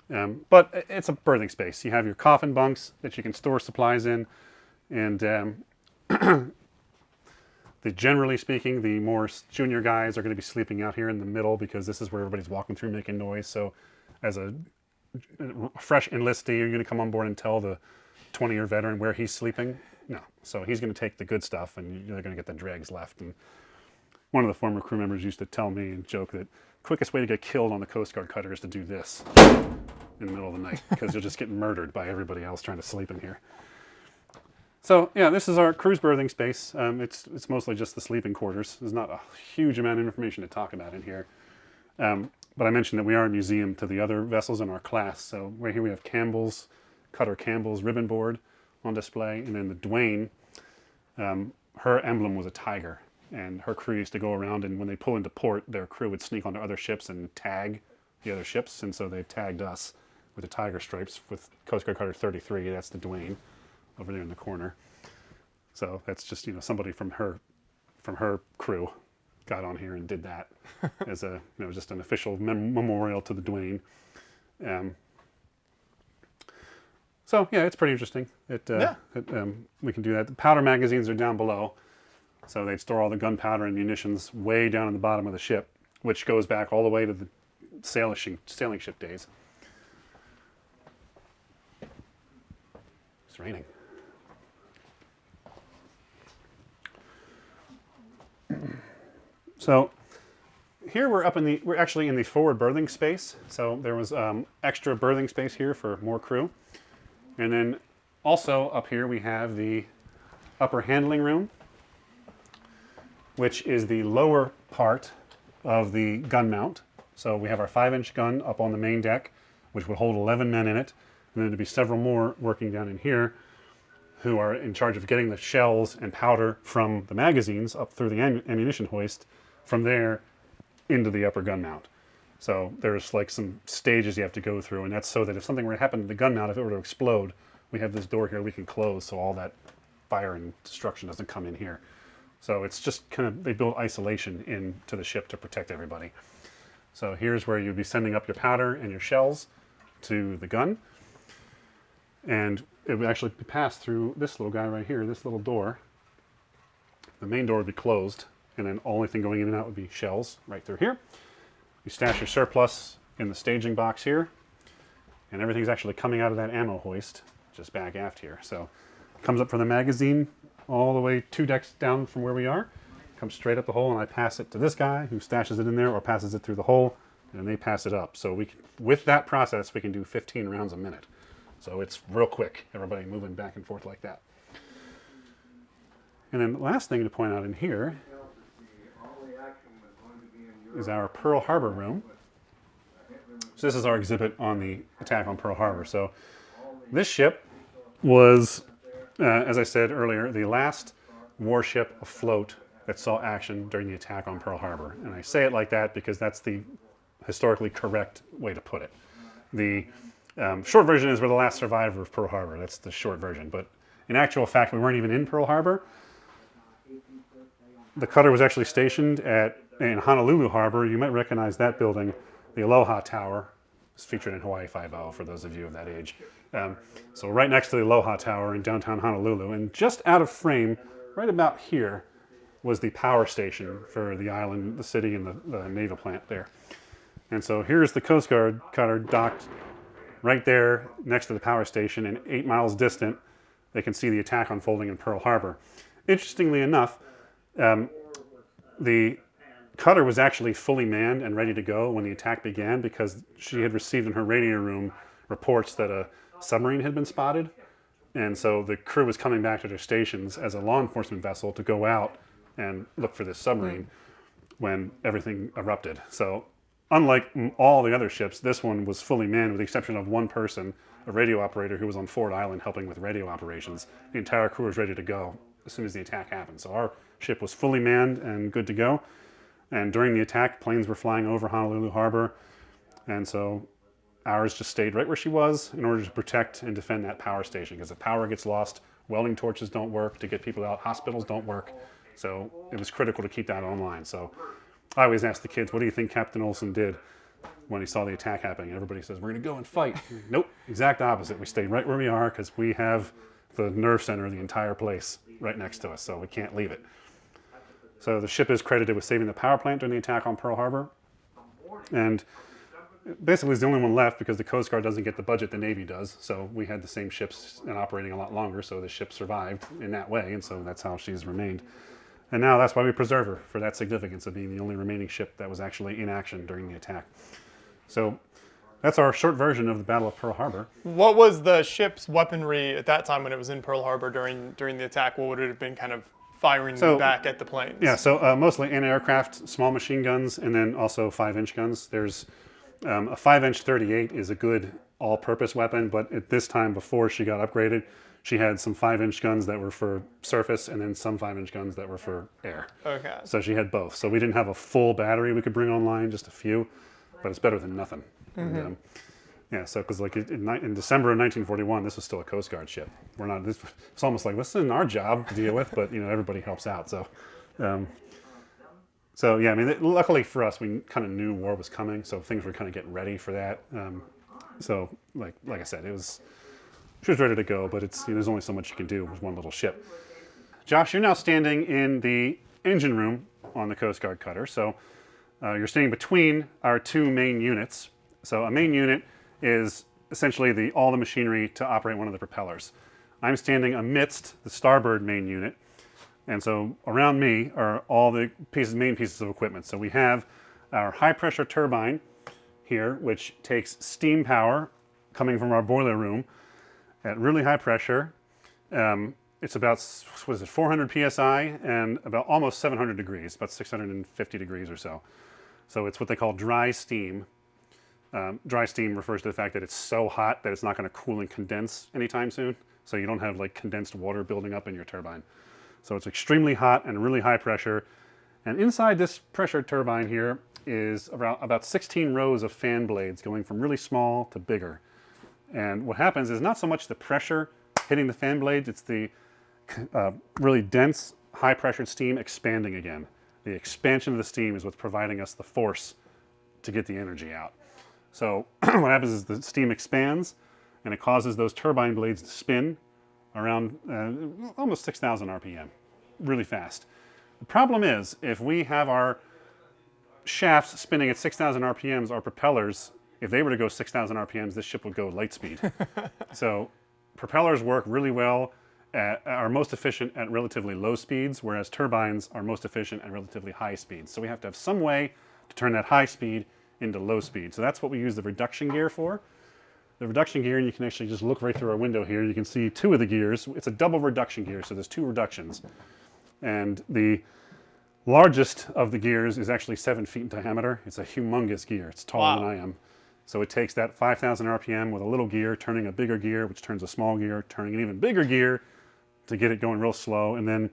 But it's a berthing space. You have your coffin bunks that you can store supplies in. And generally speaking, the more junior guys are going to be sleeping out here in the middle because this is where everybody's walking through making noise. So as a fresh enlistee, you're going to come on board and tell the 20-year veteran where he's sleeping? No. So he's going to take the good stuff and you're going to get the dregs left. And one of the former crew members used to tell me and joke that quickest way to get killed on the Coast Guard cutter is to do this in the middle of the night because you'll just get murdered by everybody else trying to sleep in here. So yeah, this is our cruise berthing space. It's mostly just the sleeping quarters. There's not a huge amount of information to talk about in here. But I mentioned that we are a museum to the other vessels in our class. So right here we have Campbell's, Cutter Campbell's ribbon board on display. And then the Duane, her emblem was a tiger. And her crew used to go around, and when they pull into port, their crew would sneak onto other ships and tag the other ships. And so they've tagged us with the tiger stripes with Coast Guard Cutter 33. That's the Duane over there in the corner. So that's just, somebody from her crew got on here and did that as a, just an official memorial to the Duane. So yeah, it's pretty interesting. We can do that. The powder magazines are down below. So they'd store all the gunpowder and munitions way down in the bottom of the ship, which goes back all the way to the sailing ship days. It's raining. So here we're actually in the forward berthing space. So there was extra berthing space here for more crew. And then also up here we have the upper handling room, which is the lower part of the gun mount. So we have our 5-inch gun up on the main deck, which would hold 11 men in it. And then there'd be several more working down in here who are in charge of getting the shells and powder from the magazines up through the ammunition hoist, from there into the upper gun mount. So there's like some stages you have to go through, and that's so that if something were to happen to the gun mount, if it were to explode, we have this door here we can close so all that fire and destruction doesn't come in here. So it's just kind of, they build isolation into the ship to protect everybody. So here's where you'd be sending up your powder and your shells to the gun. And it would actually be passed through this little guy right here, this little door. The main door would be closed, and then the only thing going in and out would be shells right through here. You stash your surplus in the staging box here, and everything's actually coming out of that ammo hoist just back aft here. So it comes up from the magazine all the way 2 decks down from where we are, comes straight up the hole, and I pass it to this guy who stashes it in there or passes it through the hole, and they pass it up. So with that process, we can do 15 rounds a minute. So it's real quick, everybody moving back and forth like that. And then the last thing to point out in here is our Pearl Harbor room. So this is our exhibit on the attack on Pearl Harbor. So this ship was, as I said earlier, the last warship afloat that saw action during the attack on Pearl Harbor. And I say it like that because that's the historically correct way to put it. The short version is we're the last survivor of Pearl Harbor. That's the short version. But in actual fact, we weren't even in Pearl Harbor. The cutter was actually stationed in Honolulu Harbor. You might recognize that building, the Aloha Tower. It's featured in Hawaii Five-0 for those of you of that age. So right next to the Aloha Tower in downtown Honolulu, and just out of frame, right about here, was the power station for the island, the city, and the naval plant there. And so here's the Coast Guard cutter docked right there next to the power station, and 8 miles distant, they can see the attack unfolding in Pearl Harbor. Interestingly enough, the cutter was actually fully manned and ready to go when the attack began because she had received in her radio room reports that a submarine had been spotted. And so the crew was coming back to their stations as a law enforcement vessel to go out and look for this submarine when everything erupted. So unlike all the other ships, this one was fully manned with the exception of one person, a radio operator who was on Ford Island helping with radio operations. The entire crew was ready to go as soon as the attack happened. So our ship was fully manned and good to go. And during the attack, planes were flying over Honolulu Harbor. And so ours just stayed right where she was in order to protect and defend that power station. Because if power gets lost, welding torches don't work to get people out, hospitals don't work. So it was critical to keep that online. So I always ask the kids, what do you think Captain Olson did when he saw the attack happening? Everybody says, we're going to go and fight. Nope, exact opposite. We stayed right where we are because we have the nerve center of the entire place right next to us, so we can't leave it. So the ship is credited with saving the power plant during the attack on Pearl Harbor. And basically is the only one left because the Coast Guard doesn't get the budget the Navy does. So we had the same ships and operating a lot longer, so the ship survived in that way, and so that's how she's remained. And now that's why we preserve her, for that significance of being the only remaining ship that was actually in action during the attack. So that's our short version of the Battle of Pearl Harbor. What was the ship's weaponry at that time when it was in Pearl Harbor during the attack? What would it have been kind of firing back at the planes? Yeah, so mostly anti-aircraft, small machine guns, and then also 5-inch guns. There's a 5-inch 38 is a good all-purpose weapon, but at this time, before she got upgraded, she had some 5-inch guns that were for surface and then some 5-inch guns that were for air. Okay. So she had both. So we didn't have a full battery we could bring online, just a few, but it's better than nothing. Mm-hmm. And, yeah, so because like in December of 1941, this was still a Coast Guard ship. It's almost like this isn't our job to deal with, but everybody helps out. So, yeah, I mean, luckily for us, we kind of knew war was coming, so things were kind of getting ready for that. So, like I said, she was ready to go, but there's only so much you can do with one little ship. Josh, you're now standing in the engine room on the Coast Guard cutter. So you're standing between our two main units. So a main unit is essentially all the machinery to operate one of the propellers. I'm standing amidst the starboard main unit. And so around me are all the main pieces of equipment. So we have our high pressure turbine here, which takes steam power coming from our boiler room at really high pressure. It's about, 400 psi and about almost 700 degrees, about 650 degrees or so. So it's what they call dry steam. Dry steam refers to the fact that it's so hot that it's not going to cool and condense anytime soon. So you don't have like condensed water building up in your turbine. So it's extremely hot and really high pressure. And inside this pressure turbine here is about 16 rows of fan blades going from really small to bigger. And what happens is not so much the pressure hitting the fan blades, it's the really dense, high-pressured steam expanding again. The expansion of the steam is what's providing us the force to get the energy out. So what happens is the steam expands, and it causes those turbine blades to spin around almost 6,000 RPM, really fast. The problem is, if we have our shafts spinning at 6,000 RPMs, our propellers, if they were to go 6,000 RPMs, this ship would go light speed. So propellers work really well, are most efficient at relatively low speeds, whereas turbines are most efficient at relatively high speeds. So we have to have some way to turn that high speed into low speed. So that's what we use the reduction gear for. The reduction gear, and you can actually just look right through our window here, you can see two of the gears. It's a double reduction gear, so there's two reductions. And the largest of the gears is actually 7 feet in diameter. It's a humongous gear. It's taller than I am. So it takes that 5,000 RPM with a little gear, turning a bigger gear, which turns a small gear, turning an even bigger gear to get it going real slow. And then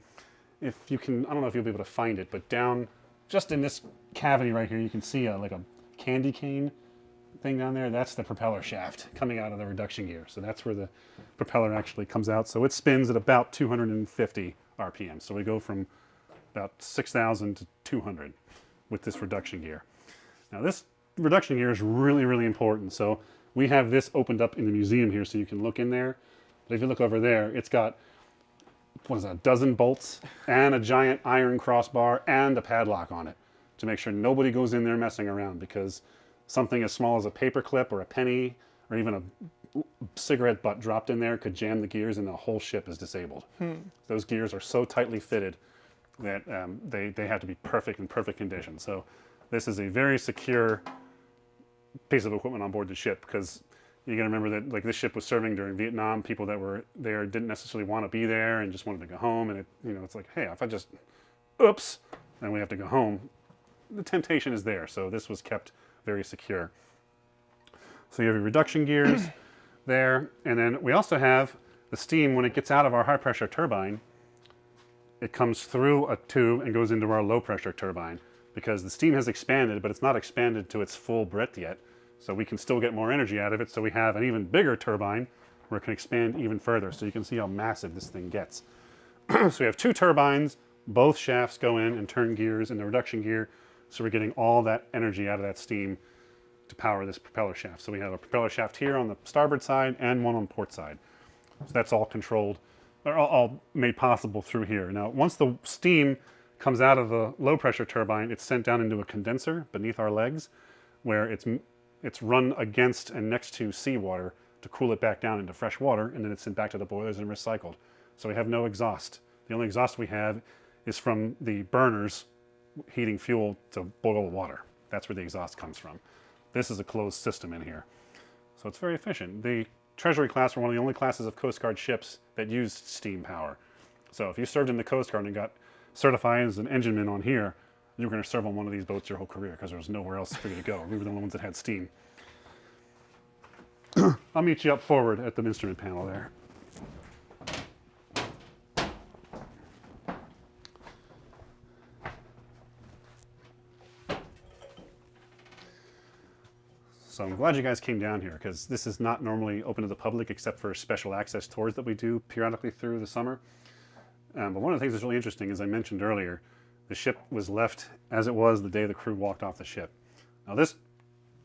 if you can, I don't know if you'll be able to find it, but down just in this cavity right here, you can see like a candy cane thing down there. That's the propeller shaft coming out of the reduction gear. So that's where the propeller actually comes out. So it spins at about 250 RPM. So we go from about 6,000 to 200 with this reduction gear. Now this reduction gear is really, really important. So we have this opened up in the museum here so you can look in there. But if you look over there, it's got what is that, a dozen bolts and a giant iron crossbar and a padlock on it to make sure nobody goes in there messing around, because something as small as a paper clip or a penny or even a cigarette butt dropped in there could jam the gears and the whole ship is disabled. Those gears are so tightly fitted that they have to be perfect in perfect condition. So this is a very secure piece of equipment on board the ship, because you got to remember that like this ship was serving during Vietnam. People that were there didn't necessarily want to be there and just wanted to go home. And it's like, hey, if I just, oops, then we have to go home. The temptation is there. So this was kept very secure. So you have your reduction gears there, and then we also have the steam when it gets out of our high pressure turbine. It comes through a tube and goes into our low pressure turbine, because the steam has expanded, but it's not expanded to its full breadth yet. So we can still get more energy out of it. So we have an even bigger turbine where it can expand even further. So you can see how massive this thing gets. So we have two turbines, both shafts go in and turn gears in the reduction gear. So we're getting all that energy out of that steam to power this propeller shaft. So we have a propeller shaft here on the starboard side and one on port side. So that's all controlled, or all made possible through here. Now, once the steam comes out of the low pressure turbine, it's sent down into a condenser beneath our legs, where it's run against and next to seawater to cool it back down into fresh water, and then it's sent back to the boilers and recycled. So we have no exhaust. The only exhaust we have is from the burners heating fuel to boil the water. That's where the exhaust comes from. This is a closed system in here. So it's very efficient. The Treasury class were one of the only classes of Coast Guard ships that used steam power. So if you served in the Coast Guard and got certified as an engineman on here, you were going to serve on one of these boats your whole career, because there was nowhere else for you to go. We were the only ones that had steam. I'll meet you up forward at the instrument panel there. So I'm glad you guys came down here, because this is not normally open to the public except for special access tours that we do periodically through the summer. But one of the things that's really interesting, as I mentioned earlier, the ship was left as it was the day the crew walked off the ship. Now this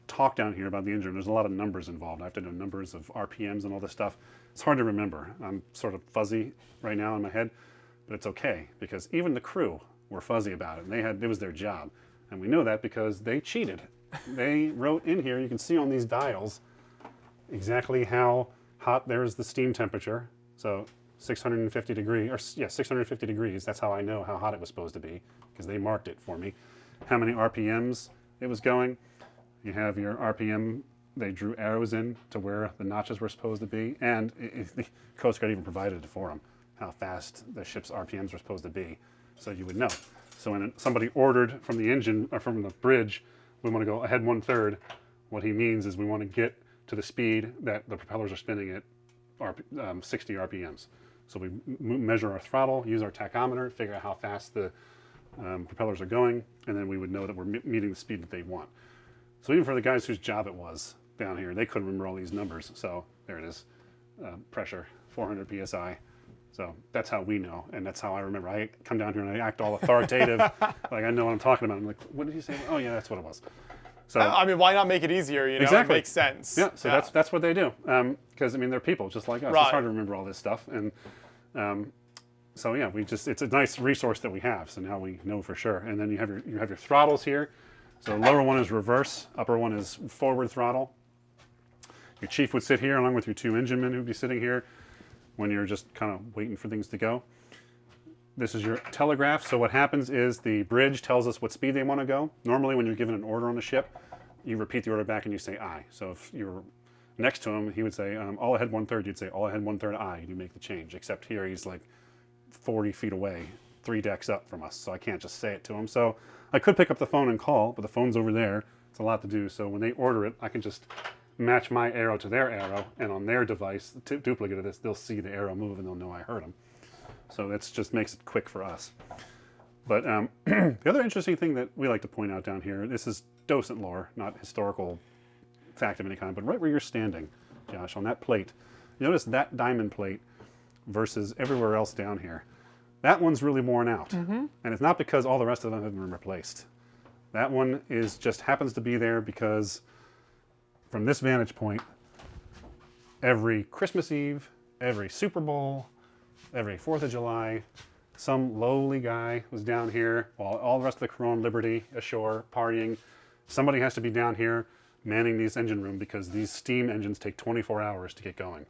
talk down here about the engine, there's a lot of numbers involved. I have to know numbers of RPMs and all this stuff. It's hard to remember. I'm sort of fuzzy right now in my head, but it's okay, because even the crew were fuzzy about it. And it was their job. And we know that because they cheated. They wrote in here, you can see on these dials exactly how hot there's the steam temperature. So 650 degrees, or yeah, 650 degrees. That's how I know how hot it was supposed to be, because they marked it for me. How many RPMs it was going. You have your RPM, they drew arrows in to where the notches were supposed to be, and the Coast Guard even provided it for them, how fast the ship's RPMs were supposed to be, so you would know. So when somebody ordered from the engine, or from the bridge, we want to go ahead 1/3, what he means is we want to get to the speed that the propellers are spinning at 60 RPMs. So we measure our throttle, use our tachometer, figure out how fast the propellers are going, and then we would know that we're meeting the speed that they want. So even for the guys whose job it was down here, they couldn't remember all these numbers. So there it is, pressure, 400 PSI. So that's how we know, and that's how I remember. I come down here and I act all authoritative, like I know what I'm talking about. I'm like, what did you say? Oh yeah, that's what it was. So I mean, why not make it easier? You know, exactly. It makes sense. Yeah. So that's what they do, because I mean they're people just like us. Right. It's hard to remember all this stuff, and so yeah, it's a nice resource that we have. So now we know for sure. And then you have your throttles here. So lower one is reverse, upper one is forward throttle. Your chief would sit here along with your two engine men who'd be sitting here when you're just kind of waiting for things to go. This is your telegraph. So what happens is the bridge tells us what speed they want to go. Normally when you're given an order on the ship, you repeat the order back and you say aye. So if you're next to him, he would say all ahead 1/3, you'd say all ahead 1/3 aye, you make the change. Except here he's like 40 feet away, 3 decks up from us, so I can't just say it to him. So I could pick up the phone and call, but the phone's over there. It's a lot to do. So when they order it, I can just match my arrow to their arrow, and on their device, the duplicate of this, they'll see the arrow move and they'll know I heard them. So that just makes it quick for us. But the other interesting thing that we like to point out down here, this is docent lore, not historical fact of any kind, but right where you're standing, Josh, on that plate, you notice that diamond plate versus everywhere else down here. That one's really worn out. And it's not because all the rest of them have been replaced. That one just happens to be there because from this vantage point, every Christmas Eve, every Super Bowl, every 4th of July, some lowly guy was down here while all the rest of the crew on Liberty ashore partying. Somebody has to be down here manning these engine room because these steam engines take 24 hours to get going.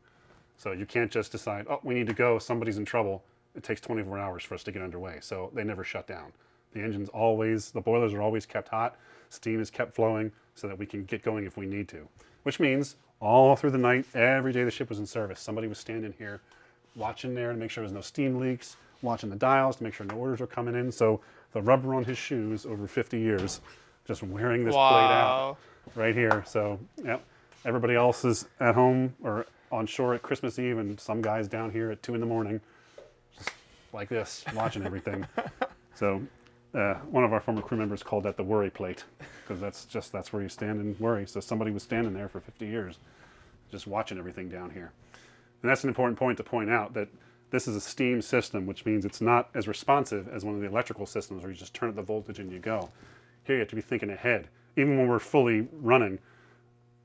So you can't just decide, oh, we need to go, somebody's in trouble. It takes 24 hours for us to get underway. So they never shut down. The engine's always, the boilers are always kept hot. Steam is kept flowing so that we can get going if we need to. Which means all through the night, every day the ship was in service, somebody was standing here watching there to make sure there was no steam leaks, watching the dials to make sure no orders were coming in. So the rubber on his shoes over 50 years, just wearing this plate out right here. So, yep, everybody else is at home or on shore at Christmas Eve, and some guy's down here at 2 in the morning, just like this, watching everything. So one of our former crew members called that the worry plate, because that's where you stand and worry. So somebody was standing there for 50 years, just watching everything down here. And that's an important point to point out, that this is a steam system, which means it's not as responsive as one of the electrical systems where you just turn up the voltage and you go. Here you have to be thinking ahead. Even when we're fully running,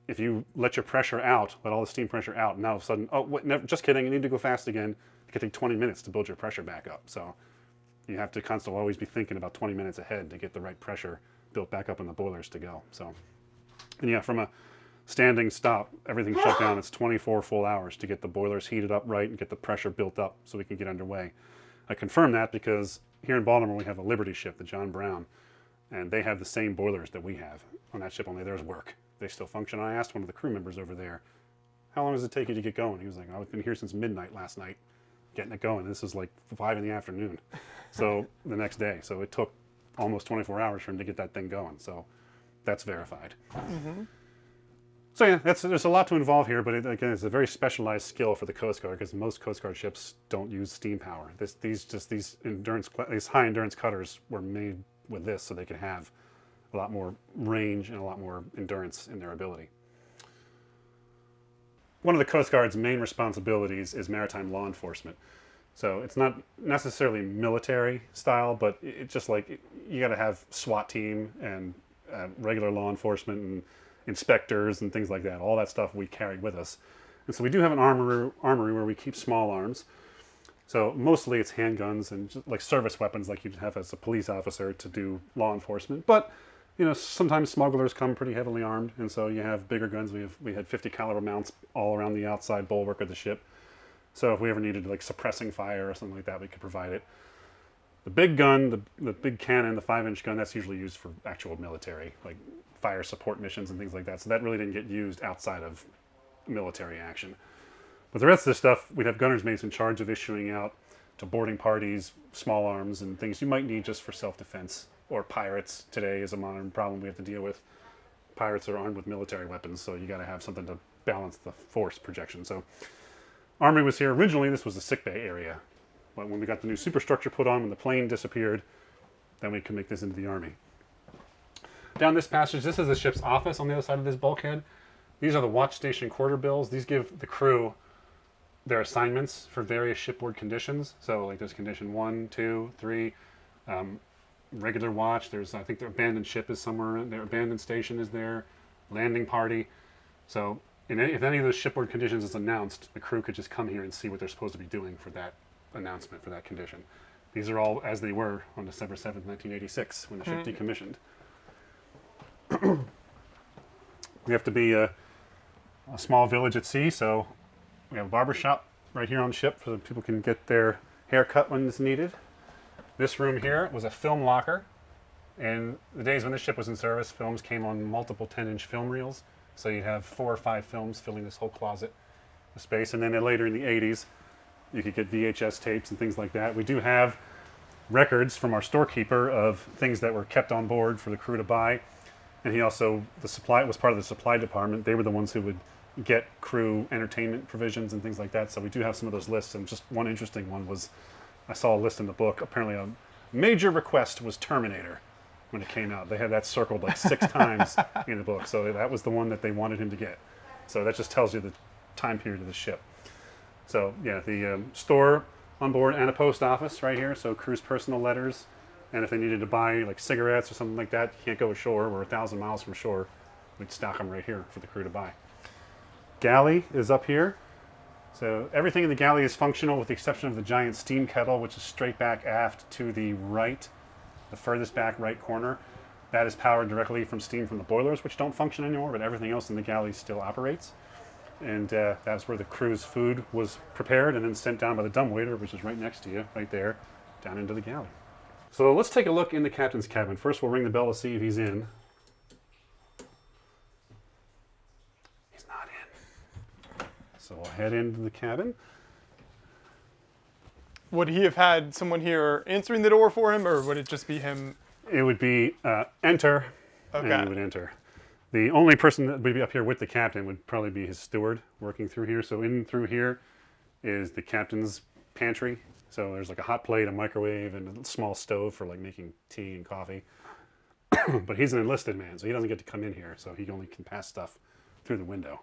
if you let your pressure out, let all the steam pressure out, and now all of a sudden, oh, wait, never, just kidding, you need to go fast again. It could take 20 minutes to build your pressure back up. So you have to constantly always be thinking about 20 minutes ahead to get the right pressure built back up in the boilers to go. So, and yeah, from a standing stop, everything shut down. It's 24 full hours to get the boilers heated up right and get the pressure built up so we can get underway. I confirm that because here in Baltimore we have a Liberty ship, the John Brown, and they have the same boilers that we have on that ship, only theirs work. They still function. I asked one of the crew members over there, how long does it take you to get going? He was like, oh, I've been here since midnight last night getting it going. This was like 5 in the afternoon. So the next day. So it took almost 24 hours for him to get that thing going. So that's verified. Mm-hmm. So yeah, there's a lot to involve here, but again, it's a very specialized skill for the Coast Guard because most Coast Guard ships don't use steam power. These high endurance cutters were made with this so they could have a lot more range and a lot more endurance in their ability. One of the Coast Guard's main responsibilities is maritime law enforcement. So it's not necessarily military style, but it's just like you got to have SWAT team and regular law enforcement and inspectors and things like that. All that stuff we carry with us. And so we do have an armory where we keep small arms. So mostly it's handguns and just like service weapons like you'd have as a police officer to do law enforcement. But you know, sometimes smugglers come pretty heavily armed, and so you have bigger guns. We had 50 caliber mounts all around the outside bulwark of the ship. So if we ever needed like suppressing fire or something like that, we could provide it. The big gun, the big cannon, the 5-inch gun, that's usually used for actual military, like fire support missions and things like that. So that really didn't get used outside of military action. But the rest of the stuff, we'd have gunners mates in charge of issuing out to boarding parties, small arms, and things you might need just for self-defense. Or pirates today is a modern problem we have to deal with. Pirates are armed with military weapons, so you got to have something to balance the force projection. So Armory was here. Originally, this was the sickbay area. But when we got the new superstructure put on, when the plane disappeared, then we could make this into the Army. Down this passage, this is the ship's office on the other side of this bulkhead. These are the watch station quarter bills. These give the crew their assignments for various shipboard conditions. So like there's condition 1, 2, 3, regular watch. There's, I think, their abandoned ship is somewhere. Their abandoned station is there. Landing party. So if any of those shipboard conditions is announced, the crew could just come here and see what they're supposed to be doing for that announcement, for that condition. These are all as they were on December 7th, 1986, when the ship decommissioned. We have to be a small village at sea, so we have a barber shop right here on ship so that people can get their hair cut when it's needed. This room here was a film locker. In the days when this ship was in service, films came on multiple 10-inch film reels. So you'd have 4 or 5 films filling this whole closet of space. And then later in the 80s, you could get VHS tapes and things like that. We do have records from our storekeeper of things that were kept on board for the crew to buy. And he also, was part of the supply department. They were the ones who would get crew entertainment provisions and things like that. So we do have some of those lists. And just one interesting one was, I saw a list in the book. Apparently a major request was Terminator when it came out. They had that circled like 6 times in the book. So that was the one that they wanted him to get. So that just tells you the time period of the ship. So yeah, the store on board and a post office right here. So crew's personal letters. And if they needed to buy like cigarettes or something like that, you can't go ashore. We're 1,000 miles from shore. We'd stock them right here for the crew to buy. Galley is up here. So everything in the galley is functional with the exception of the giant steam kettle, which is straight back aft to the right, the furthest back right corner. That is powered directly from steam from the boilers, which don't function anymore, but everything else in the galley still operates. And that's where the crew's food was prepared and then sent down by the dumbwaiter, which is right next to you, right there, down into the galley. So let's take a look in the captain's cabin. First, we'll ring the bell to see if he's in. He's not in. So we'll head into the cabin. Would he have had someone here answering the door for him, or would it just be him? It would be enter, Okay. and he would enter. The only person that would be up here with the captain would probably be his steward working through here. So in through here is the captain's pantry. So there's like a hot plate, a microwave, and a small stove for like making tea and coffee. But he's an enlisted man, so he doesn't get to come in here. So he only can pass stuff through the window.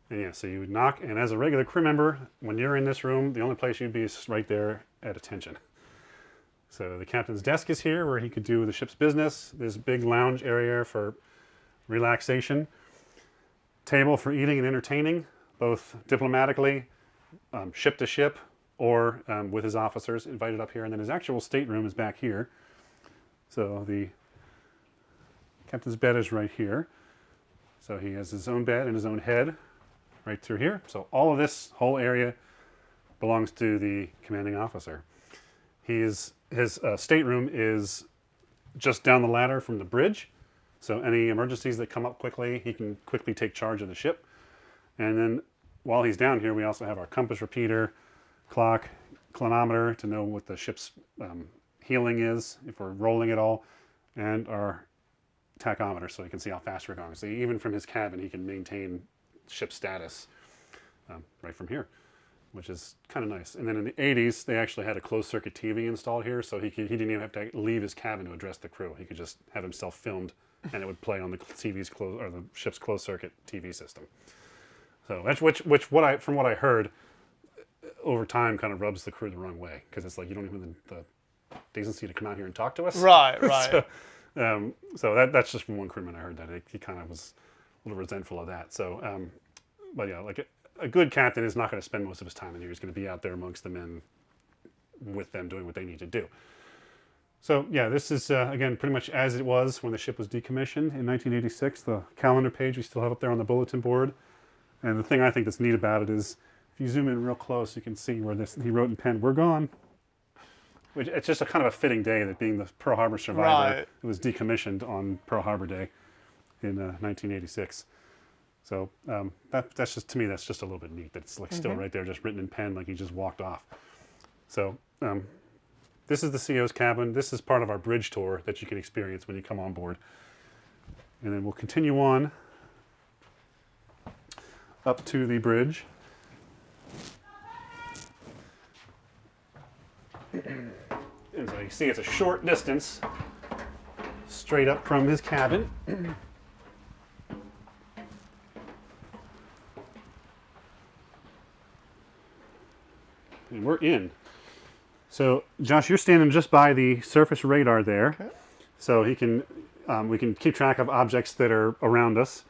And yeah, so you would knock, and as a regular crew member, when you're in this room, the only place you'd be is right there at attention. So the captain's desk is here where he could do the ship's business. There's a big lounge area for relaxation. Table for eating and entertaining, both diplomatically, ship to ship, or with his officers invited up here. And then his actual stateroom is back here. So the captain's bed is right here. So he has his own bed and his own head right through here. So all of this whole area belongs to the commanding officer. His stateroom is just down the ladder from the bridge. So any emergencies that come up quickly, he can quickly take charge of the ship. And then while he's down here, we also have our compass repeater, clock, clinometer to know what the ship's heeling is, if we're rolling at all, and our tachometer so he can see how fast we're going. So even from his cabin, he can maintain ship status right from here, which is kind of nice. And then in the 80s, they actually had a closed-circuit TV installed here, so he didn't even have to leave his cabin to address the crew. He could just have himself filmed, and it would play on the the ship's closed-circuit TV system. So that's from what I heard, over time, kind of rubs the crew the wrong way because it's like you don't even have the decency to come out here and talk to us. Right. So that's just from one crewman I heard that he kind of was a little resentful of that. So, but yeah, like a good captain is not going to spend most of his time in here. He's going to be out there amongst the men with them doing what they need to do. So yeah, this is, again, pretty much as it was when the ship was decommissioned in 1986. The calendar page we still have up there on the bulletin board. And the thing I think that's neat about it is if you zoom in real close, you can see where he wrote in pen, "We're gone." Which it's just a kind of a fitting day that being the Pearl Harbor survivor, it was decommissioned on Pearl Harbor Day in 1986. So that's just, to me, that's just a little bit neat that it's like still right there, just written in pen, like he just walked off. So this is the CO's cabin. This is part of our bridge tour that you can experience when you come on board. And then we'll continue on up to the bridge. And so you see it's a short distance straight up from his cabin. And we're in. So Josh, you're standing just by the surface radar there. Okay. So we can keep track of objects that are around us.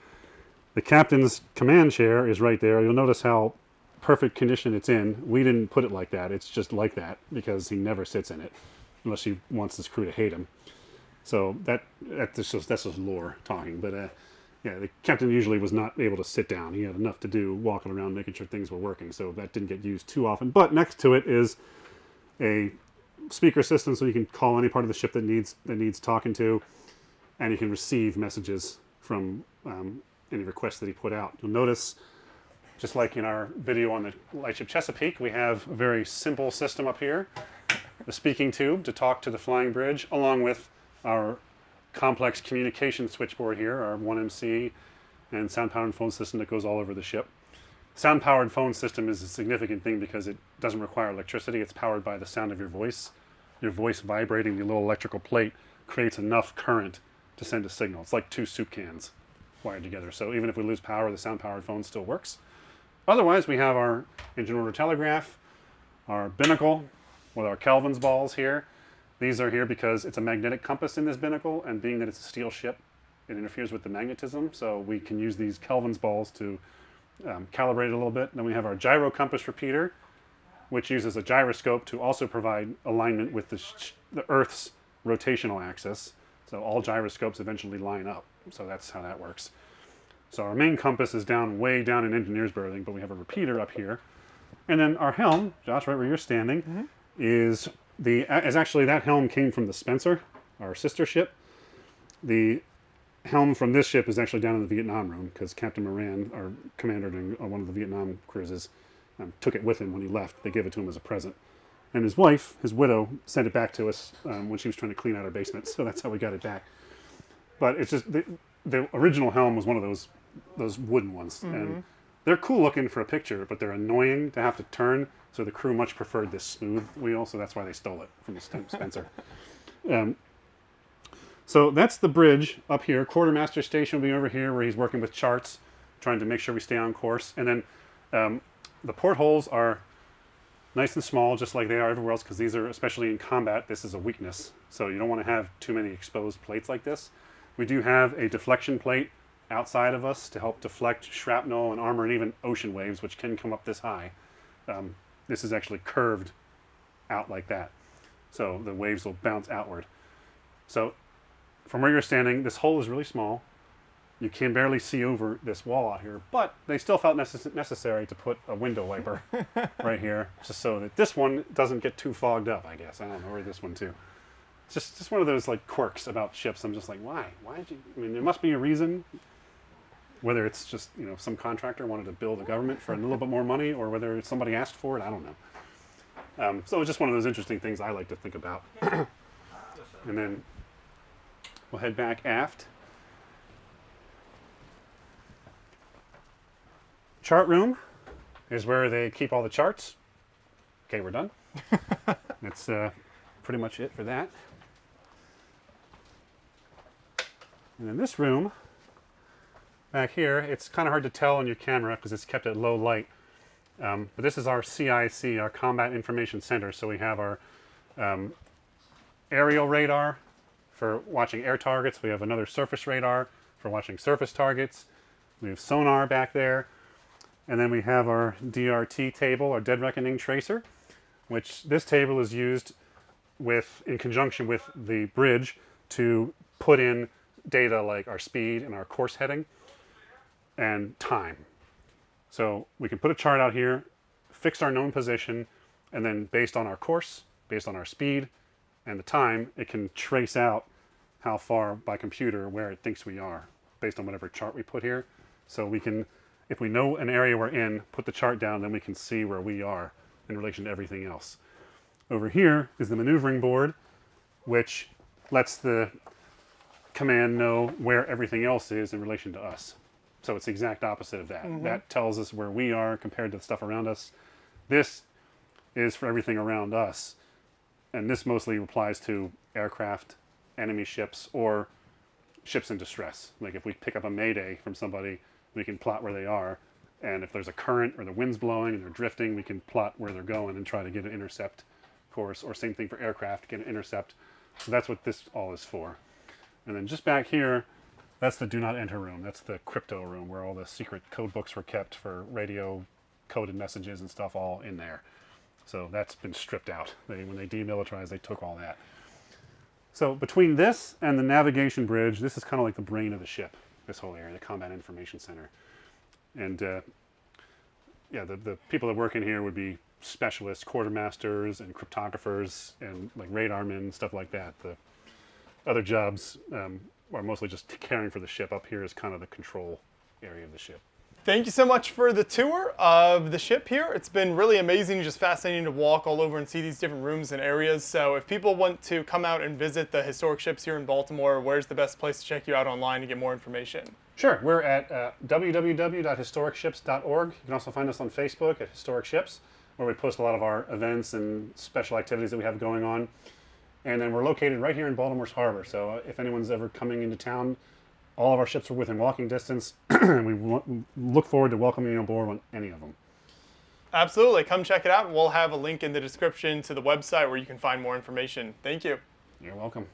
The captain's command chair is right there. You'll notice how perfect condition it's in. We didn't put it like that. It's just like that because he never sits in it unless he wants his crew to hate him. So that's just lore talking. But yeah, the captain usually was not able to sit down. He had enough to do walking around making sure things were working. So that didn't get used too often. But next to it is a speaker system, so you can call any part of the ship that needs talking to, and you can receive messages from any requests that he put out. You'll notice, just like in our video on the Lightship Chesapeake, we have a very simple system up here. The speaking tube to talk to the flying bridge, along with our complex communication switchboard here, our 1MC and sound-powered phone system that goes all over the ship. Sound-powered phone system is a significant thing because it doesn't require electricity. It's powered by the sound of your voice. Your voice vibrating the little electrical plate creates enough current to send a signal. It's like two soup cans wired together. So even if we lose power, the sound-powered phone still works. Otherwise, we have our engine order telegraph, our binnacle with our Kelvin's balls here. These are here because it's a magnetic compass in this binnacle, and being that it's a steel ship, it interferes with the magnetism, so we can use these Kelvin's balls to calibrated a little bit. Then we have our gyro compass repeater, which uses a gyroscope to also provide alignment with the Earth's rotational axis. So all gyroscopes eventually line up. So that's how that works. So our main compass is way down in engineer's berthing, but we have a repeater up here. And then our helm, Josh, right where you're standing, is actually that helm came from the Spencer, our sister ship. The helm from this ship is actually down in the Vietnam room because Captain Moran, our commander during one of the Vietnam cruises, took it with him when he left. They gave it to him as a present. And his wife, his widow, sent it back to us when she was trying to clean out her basement. So that's how we got it back. But it's just the original helm was one of those wooden ones, and they're cool looking for a picture, but they're annoying to have to turn. So the crew much preferred this smooth wheel, so that's why they stole it from the Spencer. So that's the bridge up here. Quartermaster station will be over here where he's working with charts, trying to make sure we stay on course. And then the portholes are nice and small, just like they are everywhere else, because these are, especially in combat, this is a weakness. So you don't want to have too many exposed plates like this. We do have a deflection plate outside of us to help deflect shrapnel and armor and even ocean waves, which can come up this high. This is actually curved out like that. So the waves will bounce outward. So from where you're standing, this hole is really small. You can barely see over this wall out here, but they still felt necessary to put a window wiper right here, just so that this one doesn't get too fogged up, I guess. I don't know, or this one too. It's just one of those like quirks about ships. I'm just like, why? Why did you? I mean, there must be a reason. Whether it's just, you know, some contractor wanted to build a government for a little bit more money, or whether somebody asked for it, I don't know. So it's just one of those interesting things I like to think about. And then we'll head back aft. Chart room is where they keep all the charts. Okay, we're done. That's pretty much it for that. And in this room, back here, it's kind of hard to tell on your camera because it's kept at low light. But this is our CIC, our Combat Information Center. So we have our aerial radar for watching air targets. We have another surface radar for watching surface targets. We have sonar back there. And then we have our DRT table, our Dead Reckoning Tracer, which this table is used in conjunction with the bridge to put in data like our speed and our course heading and time. So we can put a chart out here, fix our known position, and then based on our course, based on our speed and the time, it can trace out how far by computer where it thinks we are based on whatever chart we put here. So we can, if we know an area we're in, put the chart down, then we can see where we are in relation to everything else. Over here is the maneuvering board, which lets the command know where everything else is in relation to us. So it's the exact opposite of that. That tells us where we are compared to the stuff around us. This is for everything around us. And this mostly applies to aircraft, enemy ships, or ships in distress. Like if we pick up a mayday from somebody, we can plot where they are. And if there's a current or the wind's blowing and they're drifting, we can plot where they're going and try to get an intercept course. Or same thing for aircraft, get an intercept. So that's what this all is for. And then just back here, that's the do not enter room. That's the crypto room where all the secret code books were kept for radio coded messages and stuff all in there. So that's been stripped out. When they demilitarized, they took all that. So between this and the navigation bridge, this is kind of like the brain of the ship, this whole area, the Combat Information Center. And yeah, the people that work in here would be specialists, quartermasters and cryptographers and like radarmen, stuff like that. The other jobs are mostly just caring for the ship. Up here is kind of the control area of the ship. Thank you so much for the tour of the ship here. It's been really amazing, just fascinating to walk all over and see these different rooms and areas. So if people want to come out and visit the historic ships here in Baltimore, where's the best place to check you out online to get more information? Sure. We're at www.historicships.org. You can also find us on Facebook at Historic Ships, where we post a lot of our events and special activities that we have going on. And then we're located right here in Baltimore's harbor. So if anyone's ever coming into town, all of our ships are within walking distance, and we look forward to welcoming you aboard on any of them. Absolutely. Come check it out, and we'll have a link in the description to the website where you can find more information. Thank you. You're welcome.